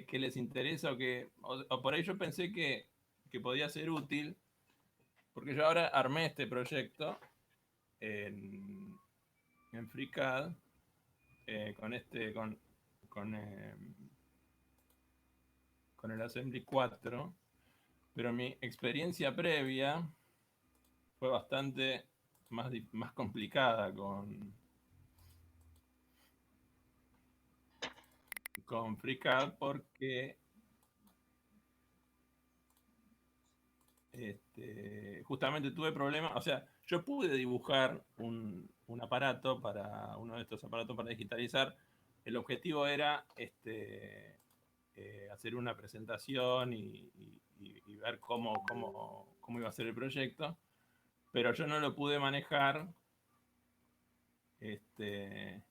que les interesa o por ahí yo pensé que podía ser útil, porque yo ahora armé este proyecto en FreeCAD con, con el Assembly 4, pero mi experiencia previa fue bastante más complicada con FreeCAD porque justamente tuve problemas, o sea, yo pude dibujar un aparato para uno de estos aparatos para digitalizar. El objetivo era hacer una presentación y ver cómo iba a ser el proyecto, pero yo no lo pude manejar este,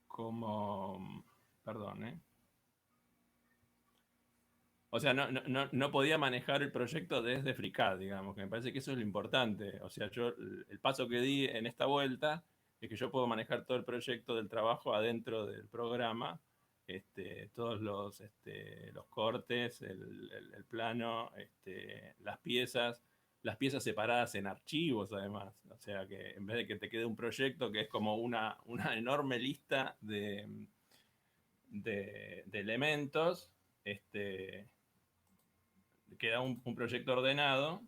como, perdón, o sea, no podía manejar el proyecto desde FreeCAD, digamos, que me parece que eso es lo importante. O sea, yo el paso que di en esta vuelta es que yo puedo manejar todo el proyecto del trabajo adentro del programa, todos los cortes, el plano, las piezas separadas en archivos además. O sea, que en vez de que te quede un proyecto que es como una enorme lista de elementos, queda un proyecto ordenado.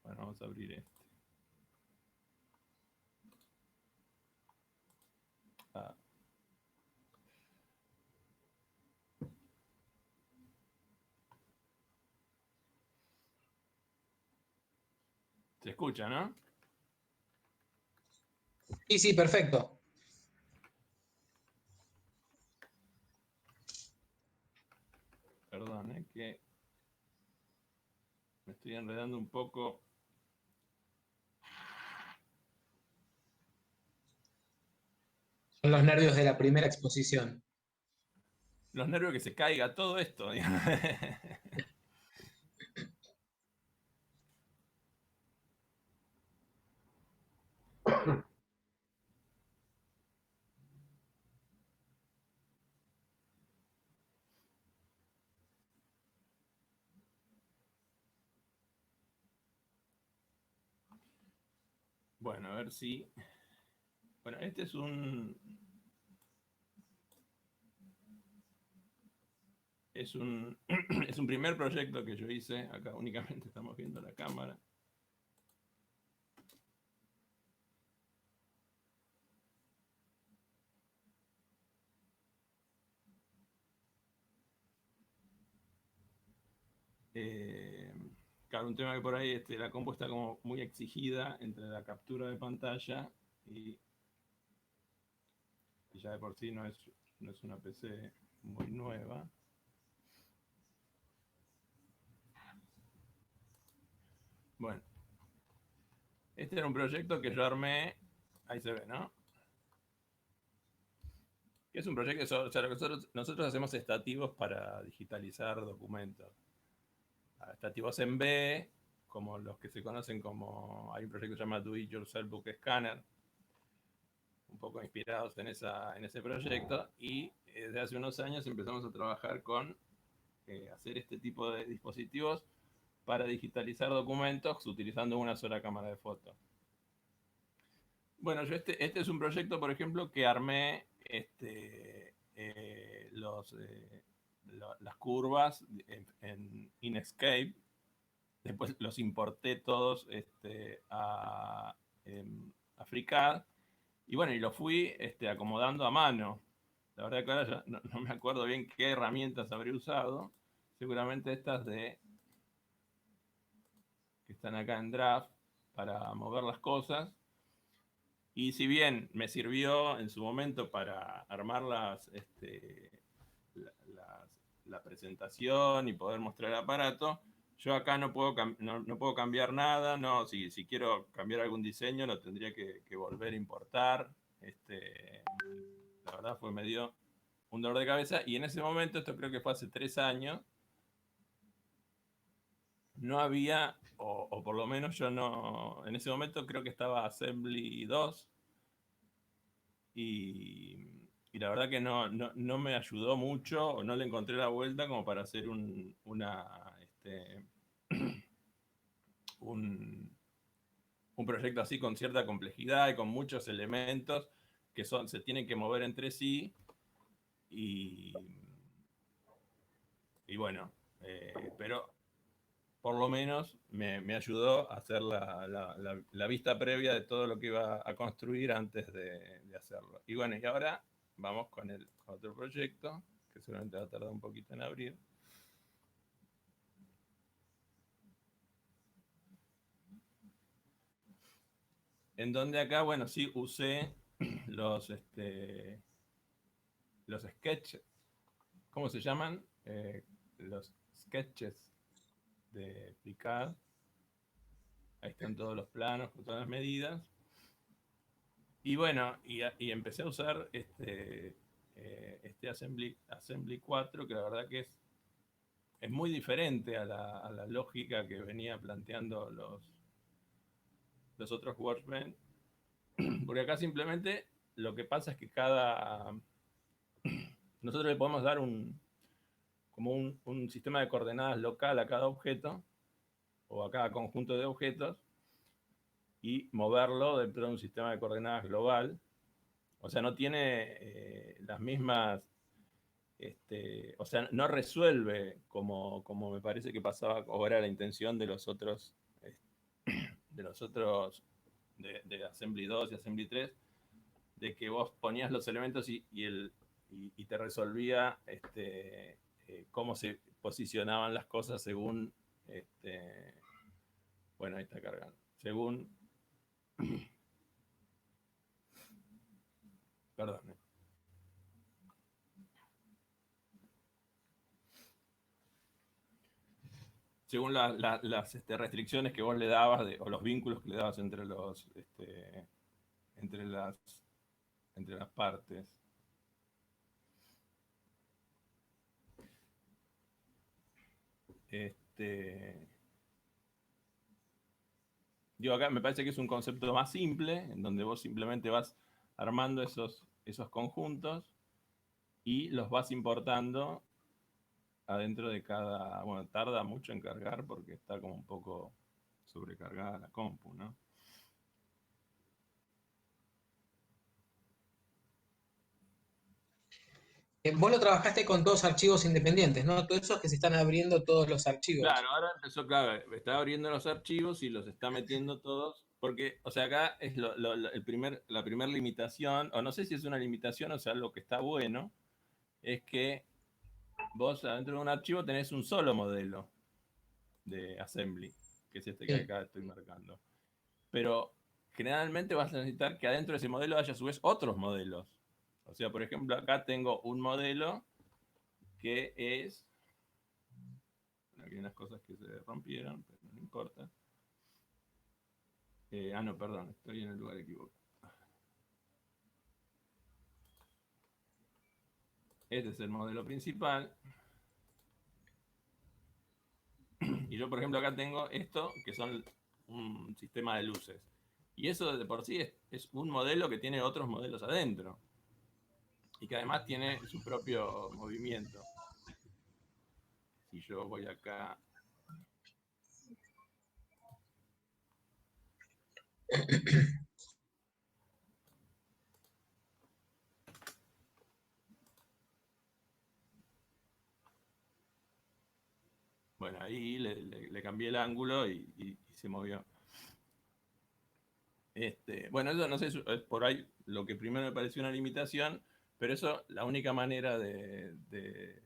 Bueno, vamos a abrir este. Ah. Se escucha, ¿no? Sí, sí, perfecto. Perdón, que me estoy enredando un poco. Son los nervios de la primera exposición. Los nervios que se caiga todo esto. Bueno, a ver si. Bueno, este es un. Es un, es un primer proyecto que yo hice. Acá únicamente estamos viendo la cámara. Eh, claro, un tema que por ahí la compu está como muy exigida entre la captura de pantalla y ya de por sí no es una PC muy nueva. Bueno, este era un proyecto que yo armé, ahí se ve, ¿no? Que es un proyecto, o sea, nosotros hacemos estativos para digitalizar documentos. Estativos en B, como los que se conocen como, hay un proyecto que se llama Do It Yourself Book Scanner, un poco inspirados en ese proyecto, y desde hace unos años empezamos a trabajar con hacer este tipo de dispositivos para digitalizar documentos utilizando una sola cámara de fotos. Bueno, yo este es un proyecto, por ejemplo, que armé las curvas en Inkscape. Después los importé todos a FreeCAD. Y bueno, y lo fui acomodando a mano. La verdad que ahora ya no me acuerdo bien qué herramientas habré usado. Seguramente estas que están acá en Draft para mover las cosas. Y si bien me sirvió en su momento para armar la presentación y poder mostrar el aparato, yo acá no puedo cambiar nada. No, si quiero cambiar algún diseño lo tendría que volver a importar. La verdad me dio un dolor de cabeza. Y en ese momento, esto creo que fue hace 3 años, no había, o por lo menos yo no, en ese momento creo que estaba Assembly 2 y la verdad que no me ayudó mucho, o no le encontré la vuelta como para hacer un, un proyecto así con cierta complejidad y con muchos elementos que se tienen que mover entre sí y, y bueno, pero por lo menos me ayudó a hacer la vista previa de todo lo que iba a construir antes de hacerlo. Y bueno, y ahora vamos con el otro proyecto, que seguramente va a tardar un poquito en abrir. En donde acá, bueno, sí usé los, los sketches, ¿cómo se llaman? Los sketches de Picard. Ahí están todos los planos con todas las medidas. Y bueno, y empecé a usar este Assembly 4, que la verdad que es muy diferente a la lógica que venía planteando los otros Workbench. Porque acá simplemente lo que pasa es que nosotros le podemos dar como un sistema de coordenadas local a cada objeto o a cada conjunto de objetos y moverlo dentro de un sistema de coordenadas global. O sea, no tiene las mismas, o sea, no resuelve como me parece que pasaba, o era la intención de los otros, de Assembly 2 y Assembly 3, de que vos ponías los elementos y te resolvía cómo se posicionaban las cosas según, bueno, ahí está cargando, según, perdón, según las restricciones que vos le dabas o los vínculos que le dabas entre las, entre las partes. Digo, acá me parece que es un concepto más simple, en donde vos simplemente vas armando esos conjuntos y los vas importando adentro de cada. Bueno, tarda mucho en cargar porque está como un poco sobrecargada la compu, ¿no? Vos lo trabajaste con todos archivos independientes, ¿no? Todos esos que se están abriendo todos los archivos. Claro, ahora empezó, claro, está abriendo los archivos y los está metiendo todos, porque, o sea, acá es la primera limitación, o no sé si es una limitación, o sea, lo que está bueno, es que vos adentro de un archivo tenés un solo modelo de assembly, que es este que Sí. acá estoy marcando. Pero generalmente vas a necesitar que adentro de ese modelo haya a su vez otros modelos. O sea, por ejemplo, acá tengo un modelo que es. Aquí hay unas cosas que se rompieron, pero no importa. No, perdón, estoy en el lugar equivocado. Este es el modelo principal. Y yo, por ejemplo, acá tengo esto, que son un sistema de luces. Y eso de por sí es un modelo que tiene otros modelos adentro. Y que además tiene su propio movimiento. Si yo voy acá. Bueno, ahí le cambié el ángulo y se movió. Bueno, eso no sé, es por ahí lo que primero me pareció una limitación, pero eso, la única manera de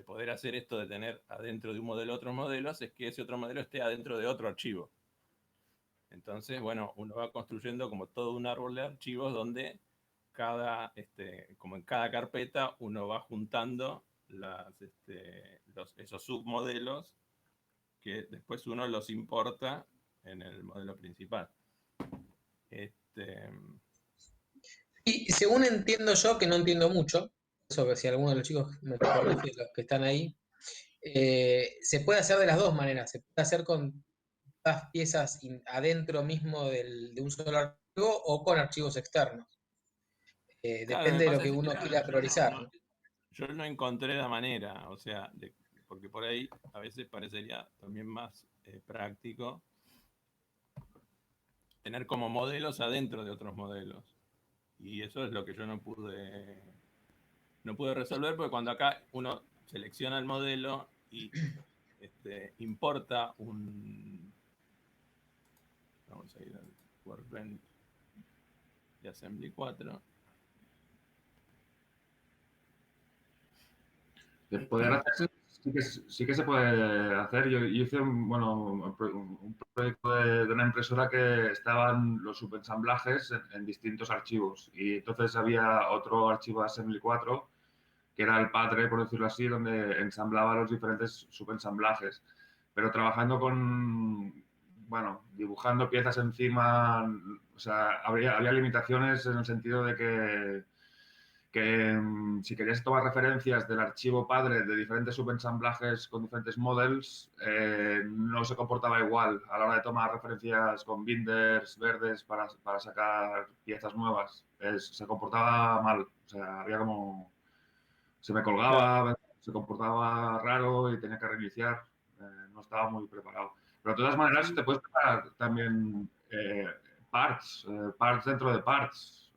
poder hacer esto, de tener adentro de un modelo otros modelos, es que ese otro modelo esté adentro de otro archivo. Entonces, bueno, uno va construyendo como todo un árbol de archivos donde como en cada carpeta, uno va juntando esos submodelos que después uno los importa en el modelo principal. Y según entiendo yo, que no entiendo mucho, eso que si alguno de los chicos me corrige, los que están ahí, se puede hacer de las dos maneras. Se puede hacer con las piezas adentro mismo de un solo o con archivos externos. Claro, me Depende de lo pasa que es que uno quiera priorizar, ¿no? yo no encontré la manera, o sea, porque por ahí a veces parecería también más práctico tener como modelos adentro de otros modelos. Y eso es lo que yo no pude resolver, porque cuando acá uno selecciona el modelo y importa vamos a ir al Workbench de Assembly 4. De poder hacerse, sí que se puede hacer. Yo hice un proyecto de una impresora que estaban los subensamblajes en distintos archivos. Y entonces había otro archivo de Assembly 4, que era el padre, por decirlo así, donde ensamblaba los diferentes subensamblajes. Pero trabajando dibujando piezas encima, o sea, había limitaciones en el sentido de que si querías tomar referencias del archivo padre de diferentes subensamblajes con diferentes models, no se comportaba igual a la hora de tomar referencias con binders verdes para sacar piezas nuevas. Se comportaba mal, o sea, había como... Se me Claro. colgaba, se comportaba raro y tenía que reiniciar. No estaba muy preparado. Pero de todas maneras te Sí, puedes preparar también parts dentro de parts.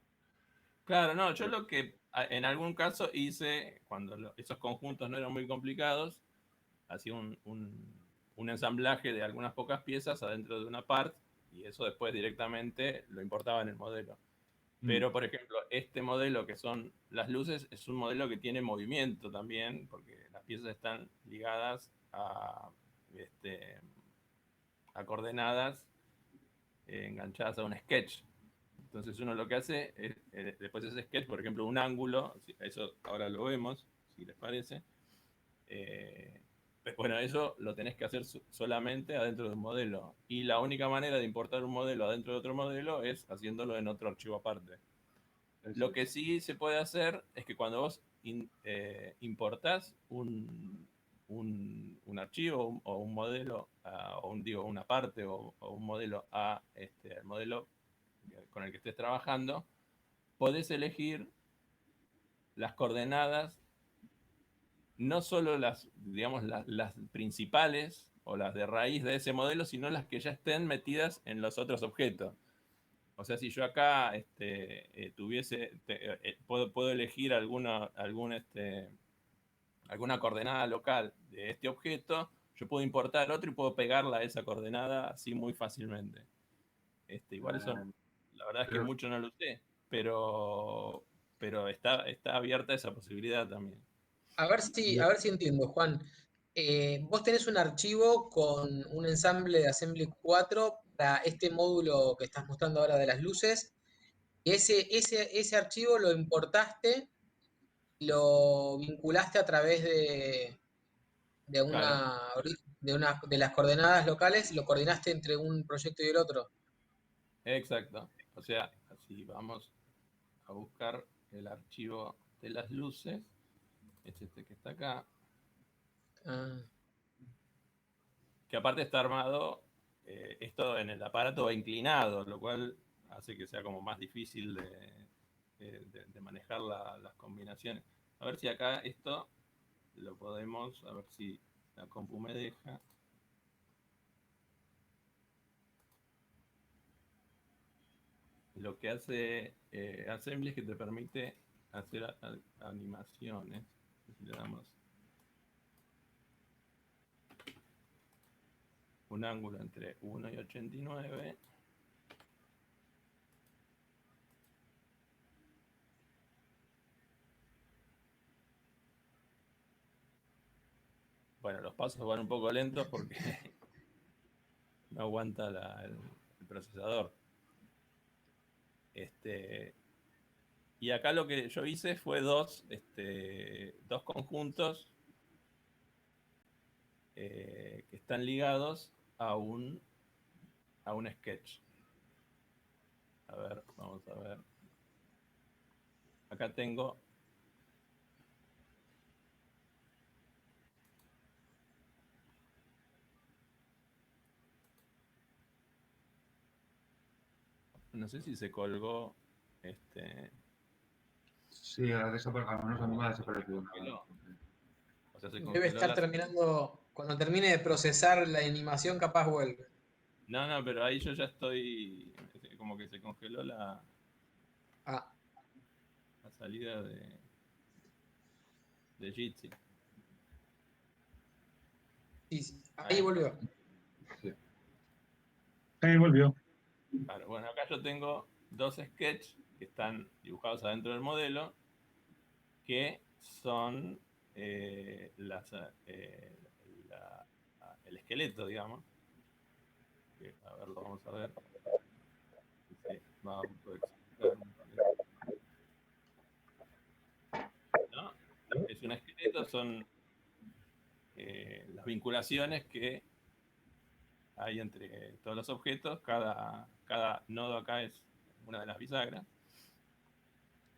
claro, no, yo lo que en algún caso hice, cuando esos conjuntos no eran muy complicados, hacía un ensamblaje de algunas pocas piezas adentro de una part y eso después directamente lo importaba en el modelo. Mm. Pero, por ejemplo, este modelo que son las luces es un modelo que tiene movimiento también, porque las piezas están ligadas este, a coordenadas enganchadas a un sketch. Entonces uno lo que hace es, después de ese sketch, por ejemplo, un ángulo, eso ahora lo vemos, si les parece. Eh, bueno, eso lo tenés que hacer solamente adentro de un modelo. Y la única manera de importar un modelo adentro de otro modelo es haciéndolo en otro archivo aparte. Eso Lo es. que sí se puede hacer es que cuando vos importás un archivo o un modelo, digo, una parte o un modelo a el modelo con el que estés trabajando, podés elegir las coordenadas, no solo digamos, las principales o las de raíz de ese modelo, sino las que ya estén metidas en los otros objetos. O sea, si yo acá puedo elegir alguna coordenada local de este objeto, yo puedo importar otro y puedo pegarla a esa coordenada así muy fácilmente. Igual eso, Eh, la verdad es que creo- mucho no lo sé, pero está abierta esa posibilidad también. A ver si entiendo, Juan. Vos tenés un archivo con un ensamble de Assembly 4 para este módulo que estás mostrando ahora de las luces. Y ese archivo lo importaste y lo vinculaste a través de Claro, de las coordenadas locales, lo coordinaste entre un proyecto y el otro. exacto. O sea, así vamos a buscar el archivo de las luces. Es este que está acá. Ah, Que aparte está armado, esto en el aparato va inclinado, lo cual hace que sea como más difícil de manejar las combinaciones. A ver si acá esto lo podemos, a ver si la compu me deja. Lo que hace Assembly es que te permite hacer animaciones. Si le damos un ángulo entre 1 y 89. Bueno, los pasos van un poco lentos porque no aguanta el procesador. Este, y acá lo que yo hice fue dos conjuntos que están ligados a un sketch. A ver, vamos a ver. Acá tengo. No sé si se colgó. Sí, al menos a mí me ha desaparecido. Congeló. O sea, se Debe congeló estar la. terminando, cuando termine de procesar la animación, capaz vuelve. No, pero ahí yo ya estoy. Como que se congeló la Ah, salida de Jitsi. sí, sí, ahí Ahí. volvió. Sí. Ahí volvió. Claro, bueno, acá yo tengo dos sketches que están dibujados adentro del modelo, que son el esqueleto, digamos. Que, a ver, lo vamos a ver. Sí, va a autoexplicar un poquito. ¿No? Es un esqueleto, son las vinculaciones que hay entre todos los objetos. Cada nodo acá es una de las bisagras.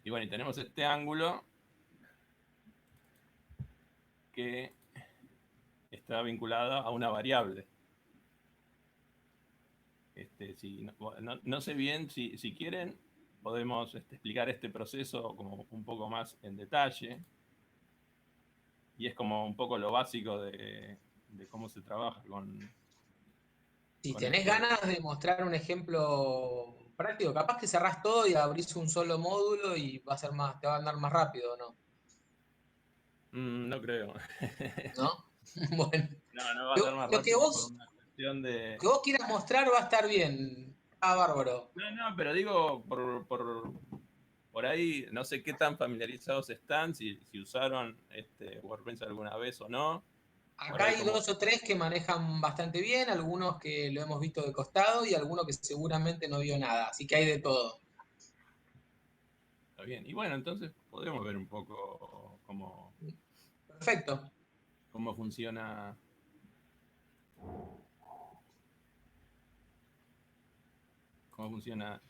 Y bueno, y tenemos este ángulo que está vinculado a una variable. No sé bien si quieren, podemos explicar este proceso como un poco más en detalle. Y es como un poco lo básico de cómo se trabaja Si con tenés este. ganas de mostrar un ejemplo práctico, capaz que cerrás todo y abrís un solo módulo y va a ser más, te va a andar más rápido, ¿no? No creo. ¿No? Bueno, No va a ser más lo rápido por una cuestión de. que vos quieras mostrar va a estar bien. Ah, bárbaro. No, pero digo, por ahí, no sé qué tan familiarizados están, si usaron WordPress alguna vez o no. Por Acá ahí hay como. dos o tres que manejan bastante bien, algunos que lo hemos visto de costado y algunos que seguramente no vio nada, así que hay de todo. Está bien. Y bueno, entonces podemos ver un poco Perfecto. cómo funciona. Cómo funciona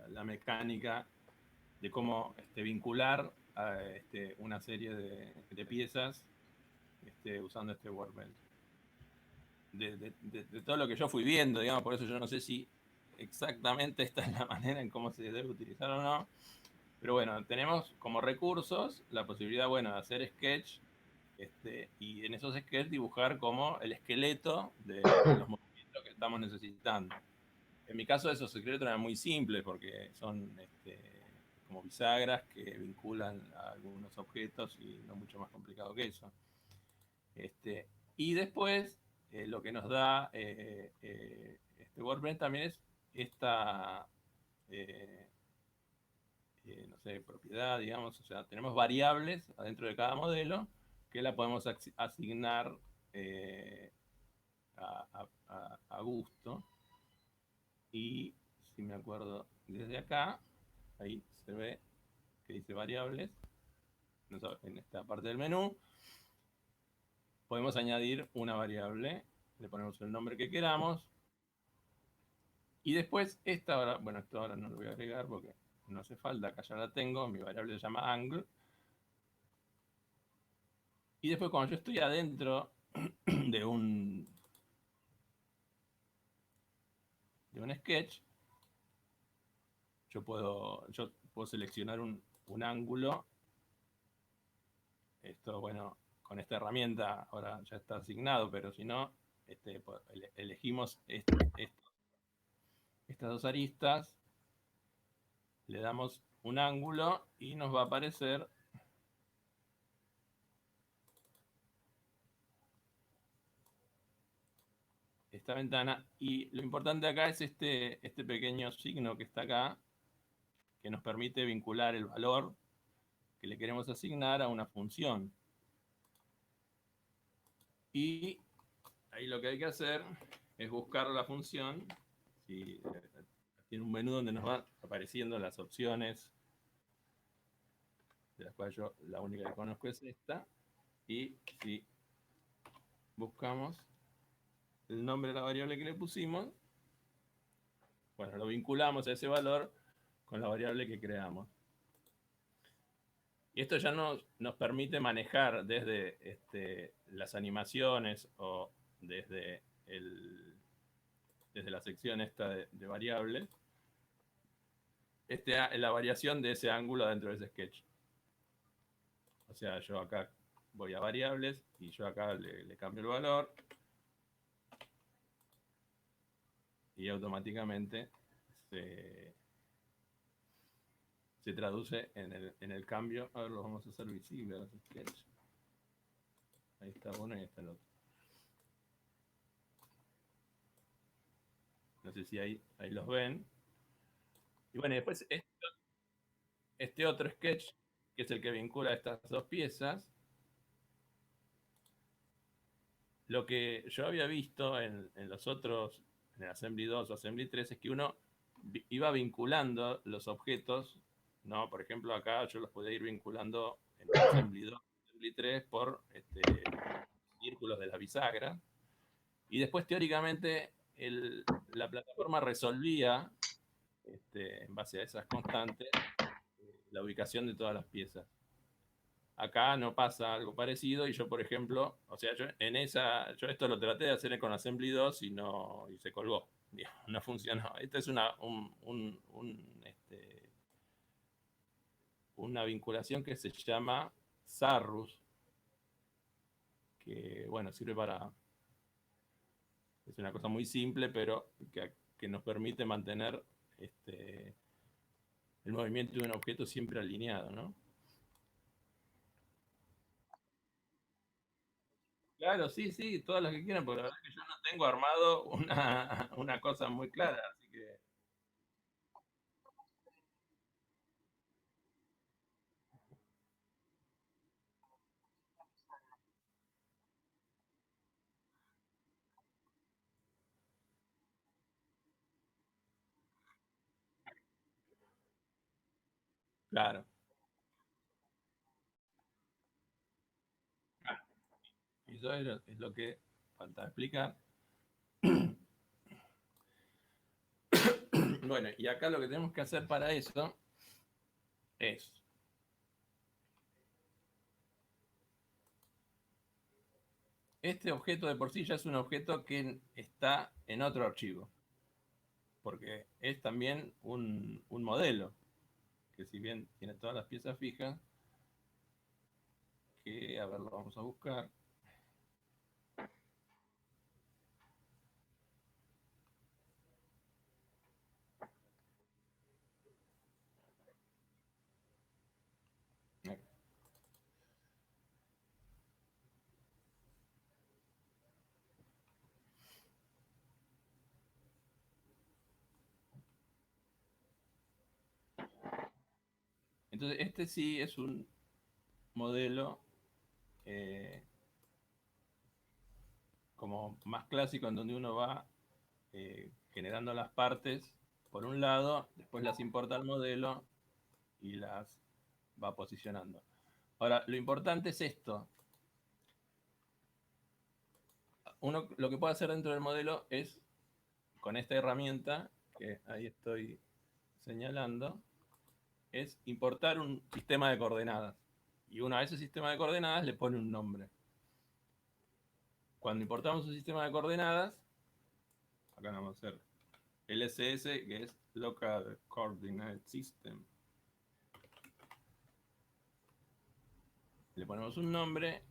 la mecánica de cómo vincular a una serie de piezas usando este workbench. De todo lo que yo fui viendo, digamos, por eso yo no sé si exactamente esta es la manera en cómo se debe utilizar o no, pero bueno, tenemos como recursos la posibilidad, bueno, de hacer sketch y en esos sketches dibujar como el esqueleto de los movimientos que estamos necesitando. En mi caso esos esqueletos eran muy simples porque son como bisagras que vinculan a algunos objetos y no mucho más complicado que eso. Y después lo que nos da este WordPress también es esta no sé, propiedad, digamos, o sea, tenemos variables adentro de cada modelo que la podemos asignar a gusto. Y si me acuerdo desde acá, ahí se ve que dice variables, en esta parte del menú, podemos añadir una variable, le ponemos el nombre que queramos, y después esta ahora, bueno, esto ahora no lo voy a agregar porque no hace falta, acá ya la tengo, mi variable se llama angle, y después cuando yo estoy adentro de un sketch, yo puedo seleccionar un ángulo. Esto, bueno, con esta herramienta ahora ya está asignado, pero si no, elegimos estas dos aristas, le damos un ángulo y nos va a aparecer esta ventana. Y lo importante acá es este pequeño signo que está acá, que nos permite vincular el valor que le queremos asignar a una función. Y ahí lo que hay que hacer es buscar la función. Tiene un menú donde nos van apareciendo las opciones, de las cuales yo la única que conozco es esta. Y si buscamos el nombre de la variable que le pusimos, bueno, lo vinculamos a ese valor con la variable que creamos. Y esto ya nos permite manejar desde las animaciones o desde la sección esta de variables, la variación de ese ángulo dentro de ese sketch. O sea, yo acá voy a variables y yo acá le cambio el valor y automáticamente se traduce en el cambio. A ver, lo vamos a hacer visible a los sketches. Ahí está uno y ahí está el otro. No sé si ahí los ven. Y bueno, después este otro sketch, que es el que vincula estas dos piezas, lo que yo había visto en los otros, en el Assembly 2 o Assembly 3, es que uno iba vinculando los objetos, ¿no? Por ejemplo, acá yo los podía ir vinculando en el Assembly 2, Assembly 3 por círculos de la bisagra. Y después, teóricamente, la plataforma resolvía, en base a esas constantes, la ubicación de todas las piezas. Acá no pasa algo parecido y yo, por ejemplo, o sea, yo esto lo traté de hacer con Assembly 2 y se colgó. No funcionó. Esta es una vinculación que se llama Sarrus, que, bueno, sirve para... Es una cosa muy simple, pero que nos permite mantener el movimiento de un objeto siempre alineado, ¿no? Claro, sí, sí, todas las que quieran, porque la verdad es que yo no tengo armado una cosa muy clara, así que... Claro. Y eso es lo que falta explicar. Bueno, y acá lo que tenemos que hacer para eso es... Este objeto de por sí ya es un objeto que está en otro archivo, porque es también un modelo, que si bien tiene todas las piezas fijas, que, a ver, lo vamos a buscar. Entonces, este sí es un modelo como más clásico, en donde uno va generando las partes por un lado, después las importa al modelo y las va posicionando. Ahora, lo importante es esto. Uno lo que puede hacer dentro del modelo es, con esta herramienta, que ahí estoy señalando, es importar un sistema de coordenadas. Y uno a ese sistema de coordenadas le pone un nombre. Cuando importamos un sistema de coordenadas, acá vamos a hacer LCS, que es Local Coordinate System. Le ponemos un nombre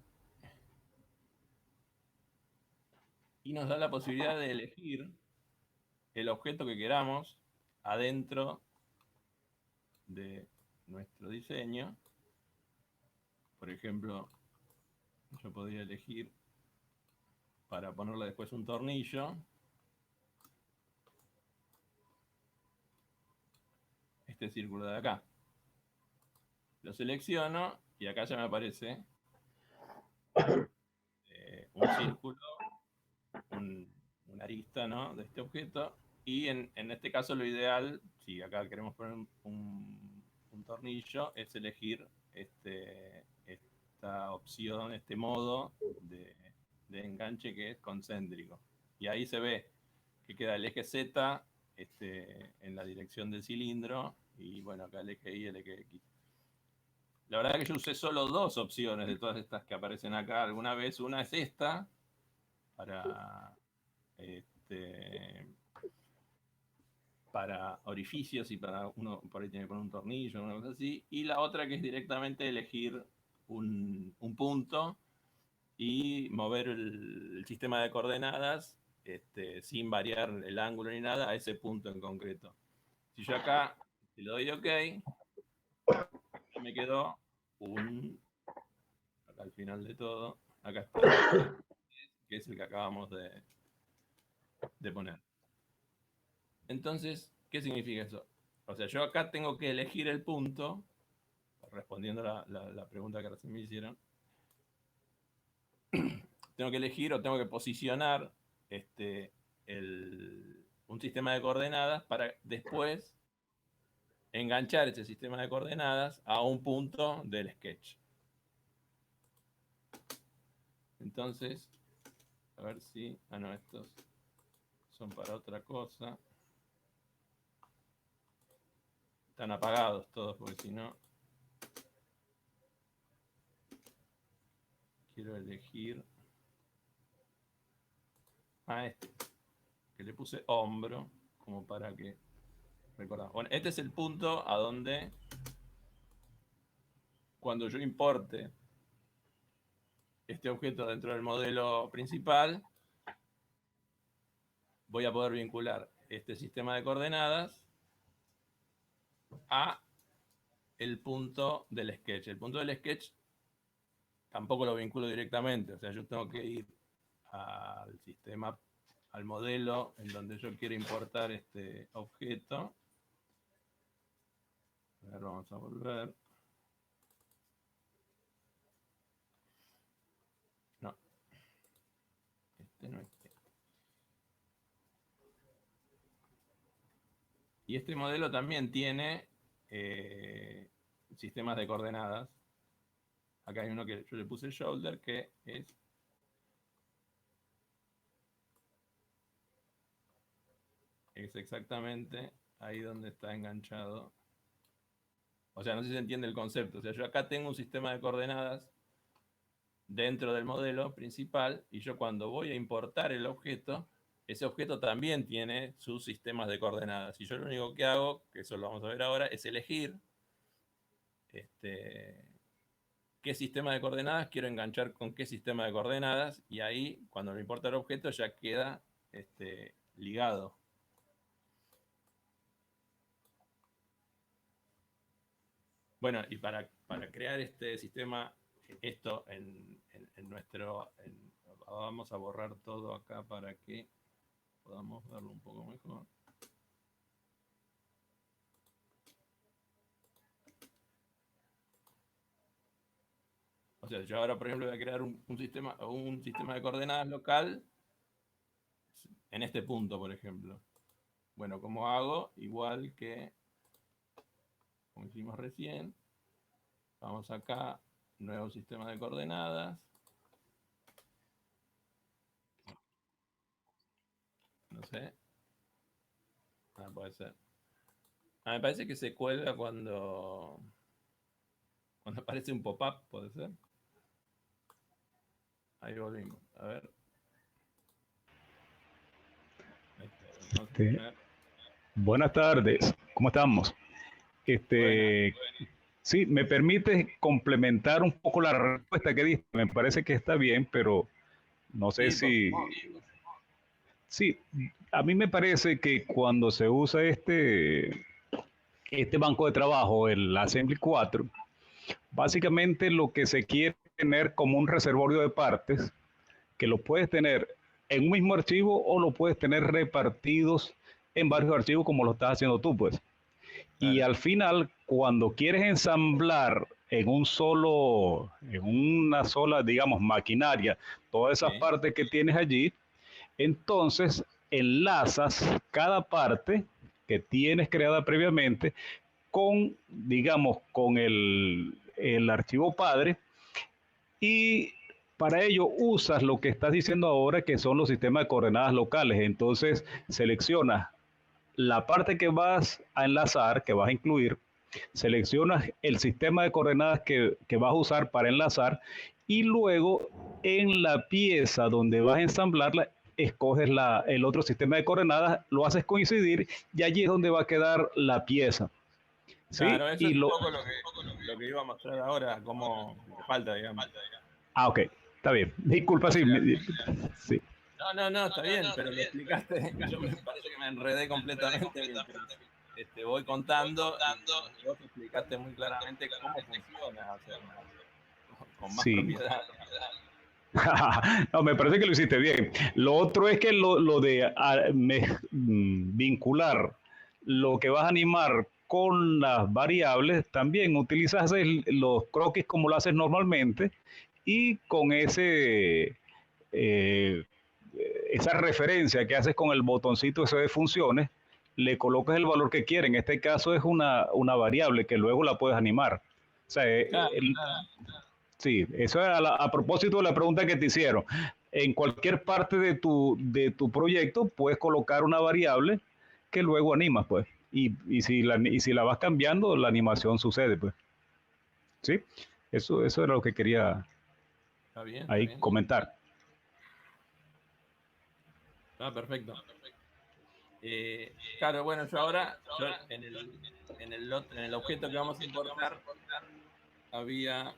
y nos da la posibilidad de elegir el objeto que queramos adentro de nuestro diseño. Por ejemplo, yo podría elegir para ponerle después un tornillo. Este círculo de acá. Lo selecciono y acá ya me aparece un círculo, una arista, ¿no?, de este objeto. Y en este caso lo ideal, si acá queremos poner un tornillo, es elegir esta opción, este modo de enganche que es concéntrico. Y ahí se ve que queda el eje Z en la dirección del cilindro y bueno, acá el eje Y y el eje X. La verdad es que yo usé solo dos opciones de todas estas que aparecen acá alguna vez. Una es esta, para para orificios y para uno por ahí tiene que poner un tornillo, una cosa así, y la otra que es directamente elegir un punto y mover el sistema de coordenadas sin variar el ángulo ni nada a ese punto en concreto. Si yo acá le doy OK, me quedó acá al final de todo, acá está, que es el que acabamos de poner. Entonces, ¿qué significa eso? O sea, yo acá tengo que elegir el punto, respondiendo la pregunta que recién me hicieron, tengo que elegir o tengo que posicionar un sistema de coordenadas para después enganchar ese sistema de coordenadas a un punto del sketch. Entonces, a ver si... Ah, no, estos son para otra cosa. Están apagados todos porque si no... Quiero elegir... a que le puse hombro, como para que recordar. Bueno, este es el punto a donde cuando yo importe este objeto dentro del modelo principal, voy a poder vincular este sistema de coordenadas a el punto del sketch. El punto del sketch tampoco lo vinculo directamente, o sea, yo tengo que ir al sistema, al modelo en donde yo quiero importar este objeto. A ver, vamos a volver. No. No es este. Y este modelo también tiene sistemas de coordenadas. Acá hay uno que yo le puse shoulder, que es exactamente ahí donde está enganchado. O sea, no sé si se entiende el concepto. O sea, yo acá tengo un sistema de coordenadas dentro del modelo principal y yo cuando voy a importar el objeto, ese objeto también tiene sus sistemas de coordenadas. Y yo lo único que hago, que eso lo vamos a ver ahora, es elegir qué sistema de coordenadas quiero enganchar con qué sistema de coordenadas, y ahí, cuando me importa el objeto, ya queda ligado. Bueno, y para crear este sistema, esto en nuestro... vamos a borrar todo acá para que podamos verlo un poco mejor. O sea, yo ahora, por ejemplo, voy a crear un sistema de coordenadas local en este punto, por ejemplo. Bueno, ¿cómo hago? Igual que como hicimos recién. Vamos acá, nuevo sistema de coordenadas. No sé. Ah, puede ser. Ah, me parece que se cuelga cuando aparece un pop-up, ¿puede ser? Ahí volvimos. A ver. Ahí está. Buenas tardes, ¿cómo estamos? Sí, me permite complementar un poco la respuesta que diste. Me parece que está bien, pero no sé si... Sí, a mí me parece que cuando se usa este banco de trabajo, el Assembly 4, básicamente lo que se quiere tener como un reservorio de partes, que lo puedes tener en un mismo archivo o lo puedes tener repartidos en varios archivos como lo estás haciendo tú, pues. Y al final, cuando quieres ensamblar en una sola, digamos, maquinaria, todas esas partes que tienes allí, entonces enlazas cada parte que tienes creada previamente con, digamos, con el archivo padre, y para ello usas lo que estás diciendo ahora, que son los sistemas de coordenadas locales. Entonces seleccionas la parte que vas a enlazar, que vas a incluir, seleccionas el sistema de coordenadas que vas a usar para enlazar, y luego en la pieza donde vas a ensamblarla, escoges el otro sistema de coordenadas, lo haces coincidir y allí es donde va a quedar la pieza. ¿Sí? Claro, eso es un poco lo que iba a mostrar ahora, cómo me falta, digamos. Ah, ok, está bien. Disculpa, sí. Sí. No, está bien, pero lo explicaste. Yo me parece que me enredé completamente mientras voy contando. Y vos explicaste muy claramente cómo funciona hacerlo con más propiedad. No, me parece que lo hiciste bien. Lo otro es que lo de vincular lo que vas a animar con las variables, también utilizas los croquis como lo haces normalmente y con esa referencia que haces con el botoncito ese de funciones, le colocas el valor que quieres. En este caso es una variable que luego la puedes animar. O sea, Claro. sí, eso es a propósito de la pregunta que te hicieron. En cualquier parte de tu proyecto puedes colocar una variable que luego animas, pues. Y si la vas cambiando, la animación sucede, pues. ¿Sí? Eso era lo que quería ahí comentar. Perfecto. Claro, bueno, yo ahora en el objeto que vamos a importar había...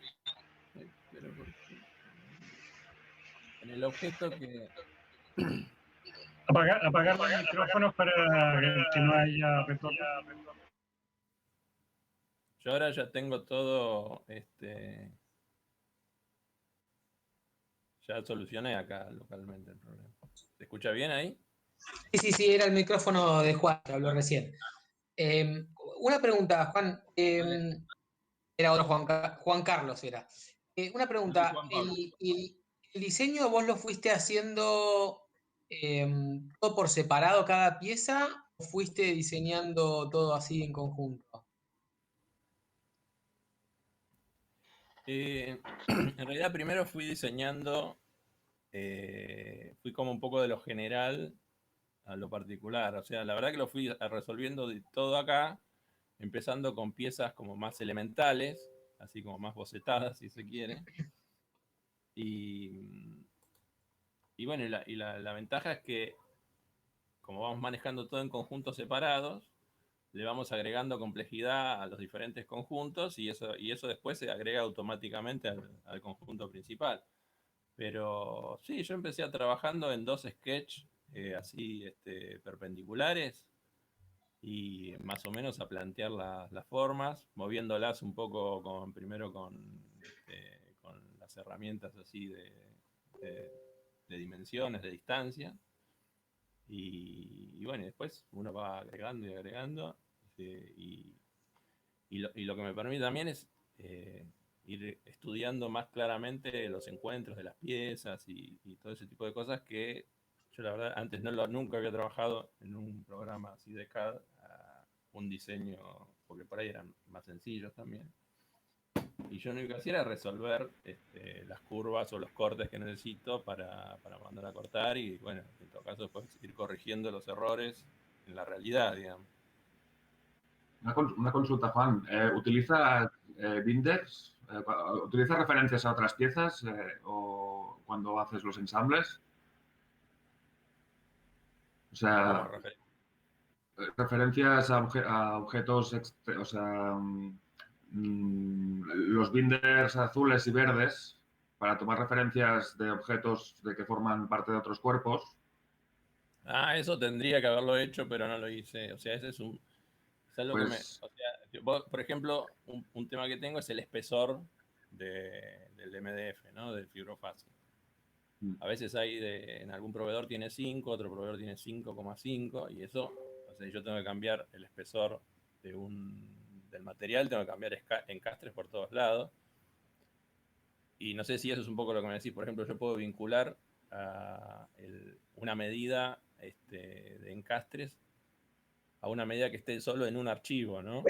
En el objeto que... Apagar los micrófonos para que no haya retorno. Yo ahora ya tengo todo, ya solucioné acá localmente el problema. ¿Se escucha bien ahí? Sí, era el micrófono de Juan que habló recién. Una pregunta, Juan. Era ahora Juan Carlos, era. Una pregunta, ¿el diseño vos lo fuiste haciendo todo por separado cada pieza o fuiste diseñando todo así en conjunto? En realidad primero fui diseñando, fui como un poco de lo general a lo particular. O sea, la verdad que lo fui resolviendo de todo acá, empezando con piezas como más elementales, así como más bocetadas, si se quiere. Y bueno, la ventaja es que como vamos manejando todo en conjuntos separados, le vamos agregando complejidad a los diferentes conjuntos y eso después se agrega automáticamente al conjunto principal. Pero sí, yo empecé trabajando en 2 sketches así perpendiculares y más o menos a plantear las formas, moviéndolas un poco primero con las herramientas así de dimensiones, de distancia. Y bueno, después uno va agregando y agregando. Y lo que me permite también es ir estudiando más claramente los encuentros de las piezas y todo ese tipo de cosas que yo la verdad antes nunca había trabajado en un programa así de CAD, un diseño, porque por ahí eran más sencillos también. Y yo lo único que hacía era resolver las curvas o los cortes que necesito para mandar a cortar y bueno, en todo caso después ir corrigiendo los errores en la realidad, digamos. Una consulta, Juan. ¿Utilizas binders? ¿Utilizas referencias a otras piezas o cuando haces los ensambles? O sea, referencias a objetos, o sea, los binders azules y verdes para tomar referencias de objetos de que forman parte de otros cuerpos. Eso tendría que haberlo hecho, pero no lo hice. O sea, ese es algo que Pues, o sea, por ejemplo, un tema que tengo es el espesor del MDF, ¿no? Del fibrofácil. A veces en algún proveedor tiene 5, otro proveedor tiene 5,5 y eso, o sea, yo tengo que cambiar el espesor del material, tengo que cambiar encastres por todos lados. Y no sé si eso es un poco lo que me decís. Por ejemplo, yo puedo vincular una medida de encastres a una medida que esté solo en un archivo, ¿no?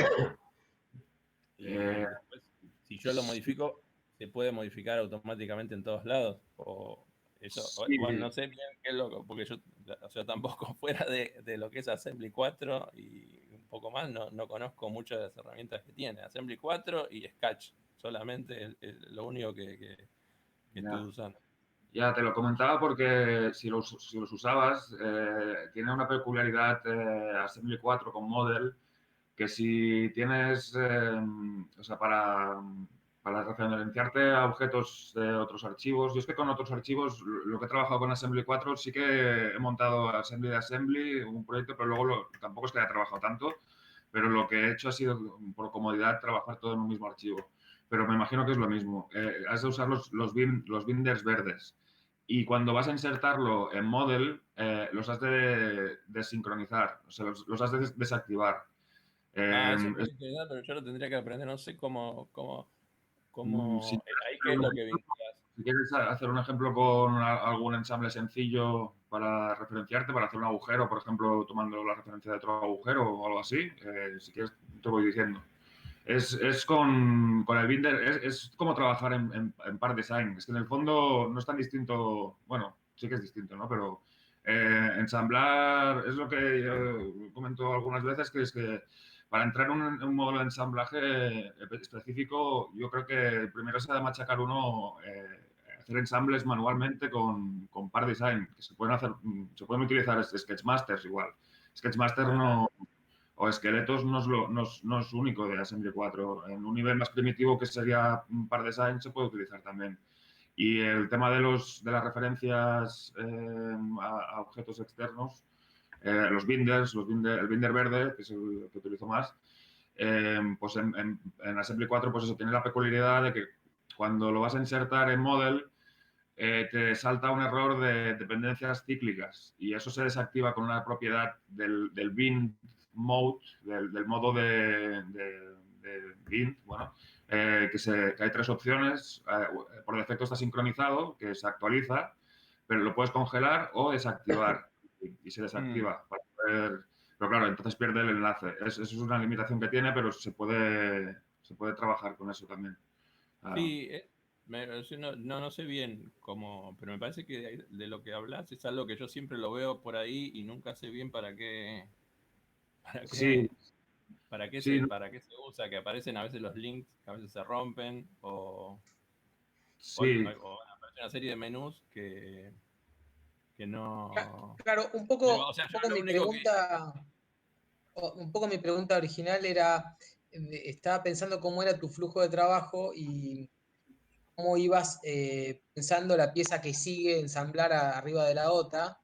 Y después, si yo lo modifico, se puede modificar automáticamente en todos lados. Sí. Bueno, no sé bien qué es lo porque yo, o sea, tampoco fuera de lo que es Assembly 4 y un poco más, no conozco muchas de las herramientas que tiene. Assembly 4 y Sketch, solamente lo único que estoy usando. Ya te lo comentaba porque si los usabas, tiene una peculiaridad Assembly 4 con Model, que si tienes, o sea, para referenciarte a objetos de otros archivos, yo es que con otros archivos, lo que he trabajado con Assembly 4, sí que he montado Assembly de Assembly, un proyecto, pero luego tampoco es que haya trabajado tanto, pero lo que he hecho ha sido, por comodidad, trabajar todo en un mismo archivo. Pero me imagino que es lo mismo. Has de usar los binders verdes. Y cuando vas a insertarlo en Model, los has de desincronizar, o sea, los has de desactivar. Eso Eh, es interesante, pero yo lo tendría que aprender, no sé cómo si, ahí qué es lo que vinculas. si quieres hacer un ejemplo con algún ensamble sencillo para referenciarte, para hacer un agujero, por ejemplo, tomando la referencia de otro agujero o algo así, si quieres te voy diciendo. Es con el binder, es como trabajar en par design. Es que en el fondo no es tan distinto, bueno, sí que es distinto, ¿no? Pero ensamblar es lo que yo comento algunas veces, que es que para entrar en un módulo de ensamblaje específico, yo creo que primero se ha de machacar uno, hacer ensambles manualmente con par design, que se pueden hacer, se pueden utilizar Sketchmasters igual. Sketchmaster no, o esqueletos no es único de Assembly 4. En un nivel más primitivo, que sería un par design, se puede utilizar también. Y el tema de las referencias a objetos externos, los binders, el binder verde, que es el que utilizo más, pues en Assembly 4 pues eso tiene la peculiaridad de que cuando lo vas a insertar en Model, te salta un error de dependencias cíclicas y eso se desactiva con una propiedad del bind mode, del modo de bind, bueno, que hay tres opciones. Por defecto está sincronizado, que se actualiza, pero lo puedes congelar o desactivar y se desactiva para poder, pero claro, entonces pierde el enlace. Eso es una limitación que tiene, pero se puede trabajar con eso también. Sí, yo no sé bien cómo, pero me parece que de lo que hablas es algo que yo siempre lo veo por ahí y nunca sé bien para Sí, qué, sí, para qué se usa, que aparecen a veces los links, que a veces se rompen, sí. o aparece una serie de menús que no. Claro, Pero, o sea, un yo poco lo mi único que. pregunta, un poco mi pregunta original era, estaba pensando cómo era tu flujo de trabajo y cómo ibas pensando la pieza que sigue ensamblar arriba de la otra.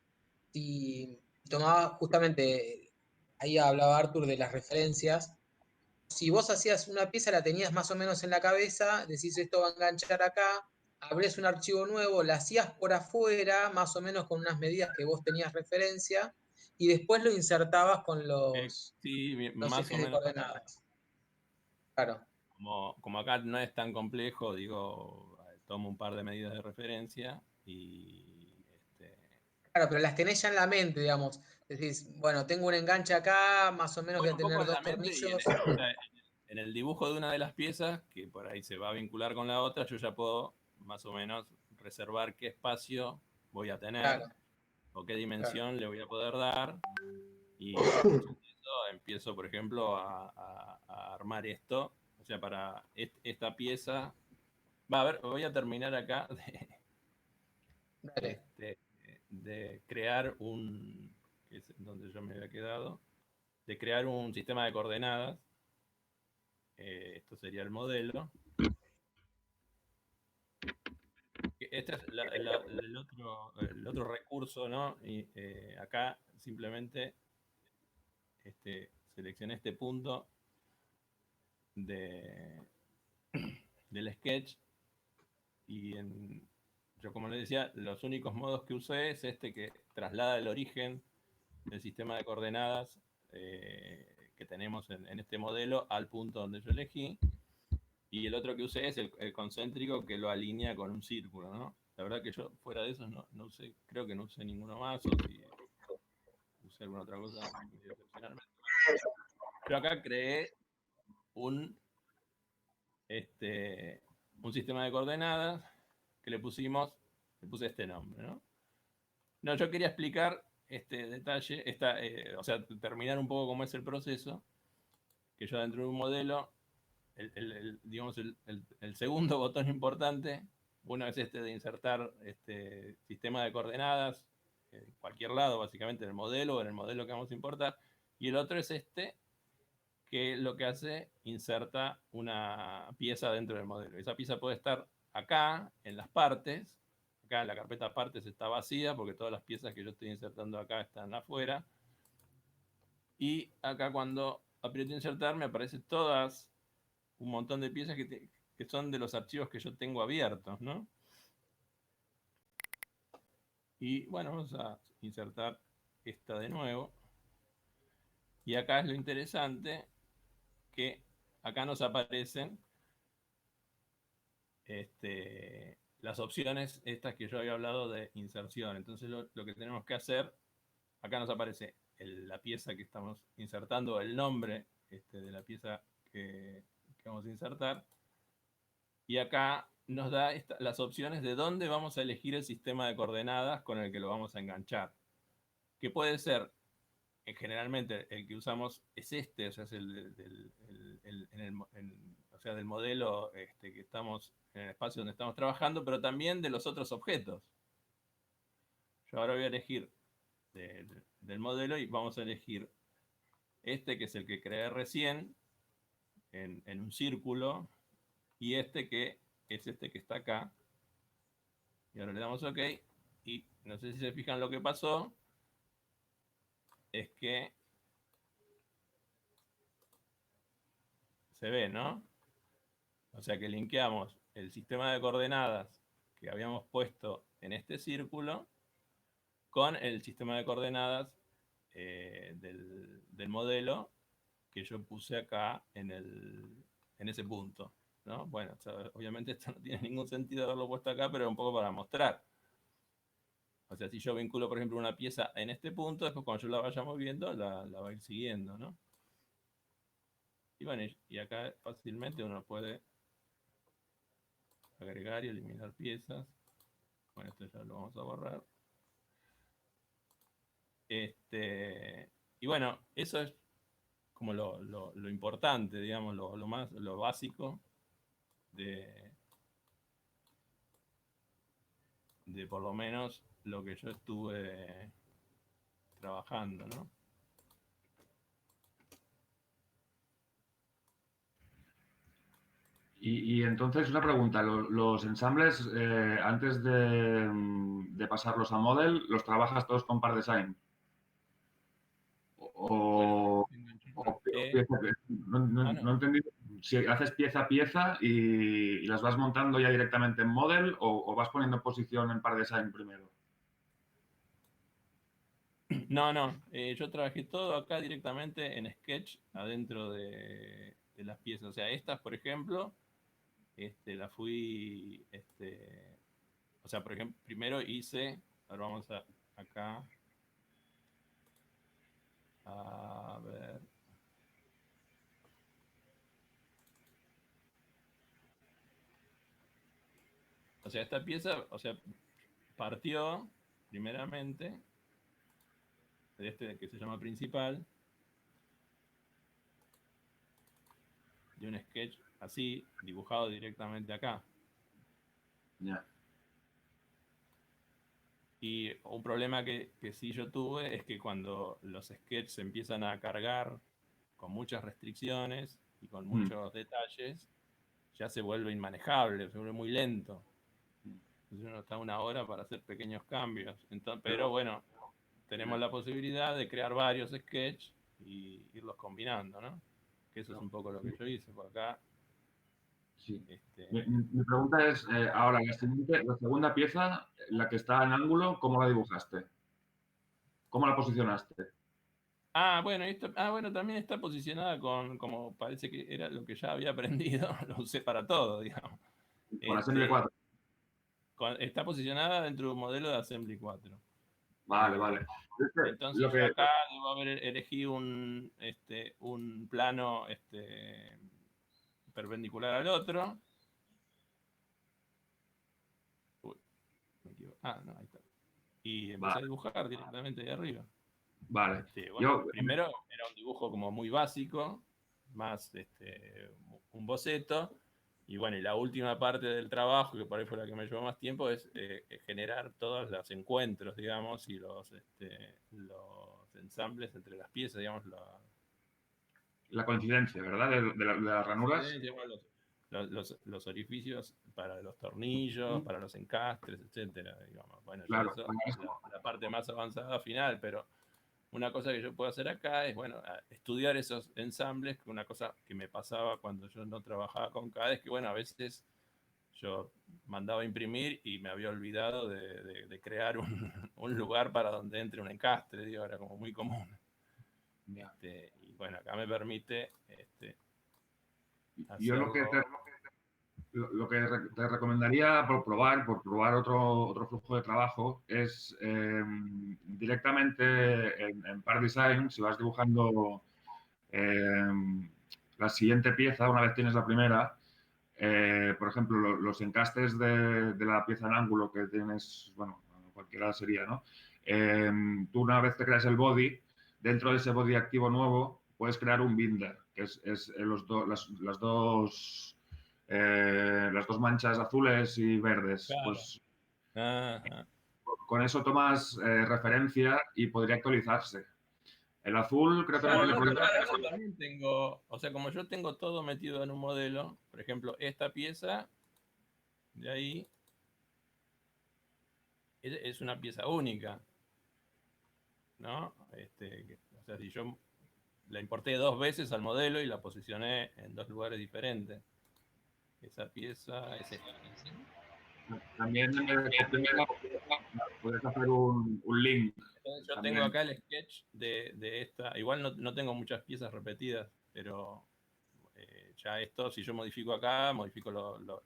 Si tomaba justamente, ahí hablaba Arthur de las referencias. Si vos hacías una pieza, la tenías más o menos en la cabeza, decís esto va a enganchar acá, abrés un archivo nuevo, la hacías por afuera, más o menos con unas medidas que vos tenías referencia, y después lo insertabas con Sí, los más o ejes de menos. coordenadas. Claro. Como acá no es tan complejo, digo, tomo un par de medidas de referencia y. Claro, pero las tenés ya en la mente, digamos. Decís, bueno, tengo un enganche acá, más o menos voy a Bueno, un poco tener en la dos mente y tornillos. o sea, en el dibujo de una de las piezas, que por ahí se va a vincular con la otra, yo ya puedo más o menos reservar qué espacio voy a tener Claro, o qué claro. dimensión le voy a poder dar. Y en función de eso empiezo, por ejemplo, a armar esto. O sea, para esta pieza. Va, a ver, voy a terminar acá Dale. este, de crear que es donde yo me había quedado, de crear un sistema de coordenadas. Esto sería el modelo. Este es el otro recurso, ¿no? Y acá simplemente seleccioné este punto de, del sketch y yo como les decía, los únicos modos que usé es este que traslada el origen del sistema de coordenadas que tenemos en este modelo al punto donde yo elegí. Y el otro que usé es el concéntrico que lo alinea con un círculo, ¿no? La verdad que yo fuera de esos no usé, creo que no usé ninguno más, o si usé alguna otra cosa, excepcionalmente. Yo acá creé un, un sistema de coordenadas que le puse este nombre, ¿no? No, yo quería explicar este detalle, o sea, terminar un poco cómo es el proceso, que yo dentro de un modelo, digamos, el segundo botón importante Uno es este de insertar sistema de coordenadas en cualquier lado, básicamente en el modelo o en el modelo que vamos a importar. Y el otro es este, que lo que hace, inserta una pieza dentro del modelo. Esa pieza puede estar acá, en las partes. Acá en la carpeta partes está vacía, porque todas las piezas que yo estoy insertando acá están afuera. Y acá cuando aprieto insertar, me aparecen todas un montón de piezas que son de los archivos que yo tengo abiertos, ¿no? Y bueno, vamos a insertar esta de nuevo. Y acá es lo interesante, que acá nos aparecen las opciones estas que yo había hablado de inserción. Entonces lo que tenemos que hacer, acá nos aparece la pieza que estamos insertando, el nombre de la pieza que vamos a insertar. Y acá nos da las opciones de dónde vamos a elegir el sistema de coordenadas con el que lo vamos a enganchar. Que puede ser, generalmente el que usamos es o sea, es del modelo que estamos en el espacio donde estamos trabajando, pero también de los otros objetos. Yo ahora voy a elegir del modelo y vamos a elegir que es el que creé recién en un círculo, y que es que está acá. Y ahora le damos OK, y no sé si se fijan lo que pasó, es que se ve, ¿no? O sea que linkeamos el sistema de coordenadas que habíamos puesto en este círculo con el sistema de coordenadas del modelo que yo puse acá en ese punto, ¿no? Bueno, o sea, obviamente esto no tiene ningún sentido haberlo puesto acá, pero un poco para mostrar. O sea, si yo vinculo, por ejemplo, una pieza en este punto, después cuando yo la vaya moviendo, la va a ir siguiendo, ¿no? Y bueno, y acá fácilmente uno puede agregar y eliminar piezas. Bueno, esto ya lo vamos a borrar. Y bueno, eso es como lo importante, digamos, lo básico de por lo menos lo que yo estuve trabajando, ¿no? Y entonces una pregunta, los ensambles antes de pasarlos a Model, ¿los trabajas todos con Par Design? O pieza, no entendí si haces pieza a pieza y las vas montando ya directamente en Model o vas poniendo posición en Par Design primero. No, yo trabajé todo acá directamente en Sketch, adentro de las piezas. O sea, estas, por ejemplo, la fui, o sea, por ejemplo, primero hice, ahora vamos acá, a ver. O sea, esta pieza, o sea, partió primeramente de que se llama principal, de un sketch así, dibujado directamente acá. Yeah. Y un problema que sí yo tuve es que cuando los sketches se empiezan a cargar con muchas restricciones y con muchos detalles, ya se vuelve inmanejable, se vuelve muy lento. Entonces uno está una hora para hacer pequeños cambios. Entonces, pero bueno, tenemos la posibilidad de crear varios sketches y irlos combinando, ¿no? Que eso es un poco lo que yo hice por acá. Sí. Mi pregunta es, ahora, la segunda pieza, la que está en ángulo, ¿cómo la dibujaste? ¿Cómo la posicionaste? Bueno, también está posicionada como parece que era lo que ya había aprendido, lo usé para todo, digamos. Con Assembly 4. Está posicionada dentro de un modelo de Assembly 4. Vale. Entonces yo acá debo haber elegido un plano perpendicular al otro. Uy, me equivoco. No, ahí está. Y empecé a dibujar directamente de arriba. Vale. Bueno, primero era un dibujo como muy básico, más un boceto, Y bueno, y la última parte del trabajo, que por ahí fue la que me llevó más tiempo, es generar todos los encuentros, digamos, y los ensambles entre las piezas, digamos, La coincidencia, ¿verdad? De las ranuras. Los orificios para los tornillos, para los encastres, etcétera, digamos. Bueno, Claro, eso es la parte más avanzada final, pero una cosa que yo puedo hacer acá es, bueno, estudiar esos ensambles, que una cosa que me pasaba cuando yo no trabajaba con CAD es que, bueno, a veces yo mandaba a imprimir y me había olvidado de crear un lugar para donde entre un encastre, digo, era como muy común. Y bueno, acá me permite yo hacerlo. Lo que te recomendaría por probar otro flujo de trabajo es directamente en Par Design, si vas dibujando la siguiente pieza, una vez tienes la primera, por ejemplo, los encastes de la pieza en ángulo que tienes, bueno, cualquiera sería, ¿no? Tú una vez te creas el body, dentro de ese body activo nuevo puedes crear un binder, que es las dos manchas azules y verdes. Claro. Pues Ajá. con eso tomas referencia y podría actualizarse. El azul creo que Claro, no tiene pero problema. acá yo también tengo, o sea, como yo tengo todo metido en un modelo, por ejemplo, esta pieza de ahí es una pieza única, ¿no? O sea, si yo la importé 2 veces al modelo y la posicioné en 2 lugares diferentes. Esa pieza es esta. También en vez de copiarla, puedes hacer un link. Entonces yo También. tengo acá el sketch de esta. Igual no tengo muchas piezas repetidas, pero ya esto, si yo modifico acá, modifico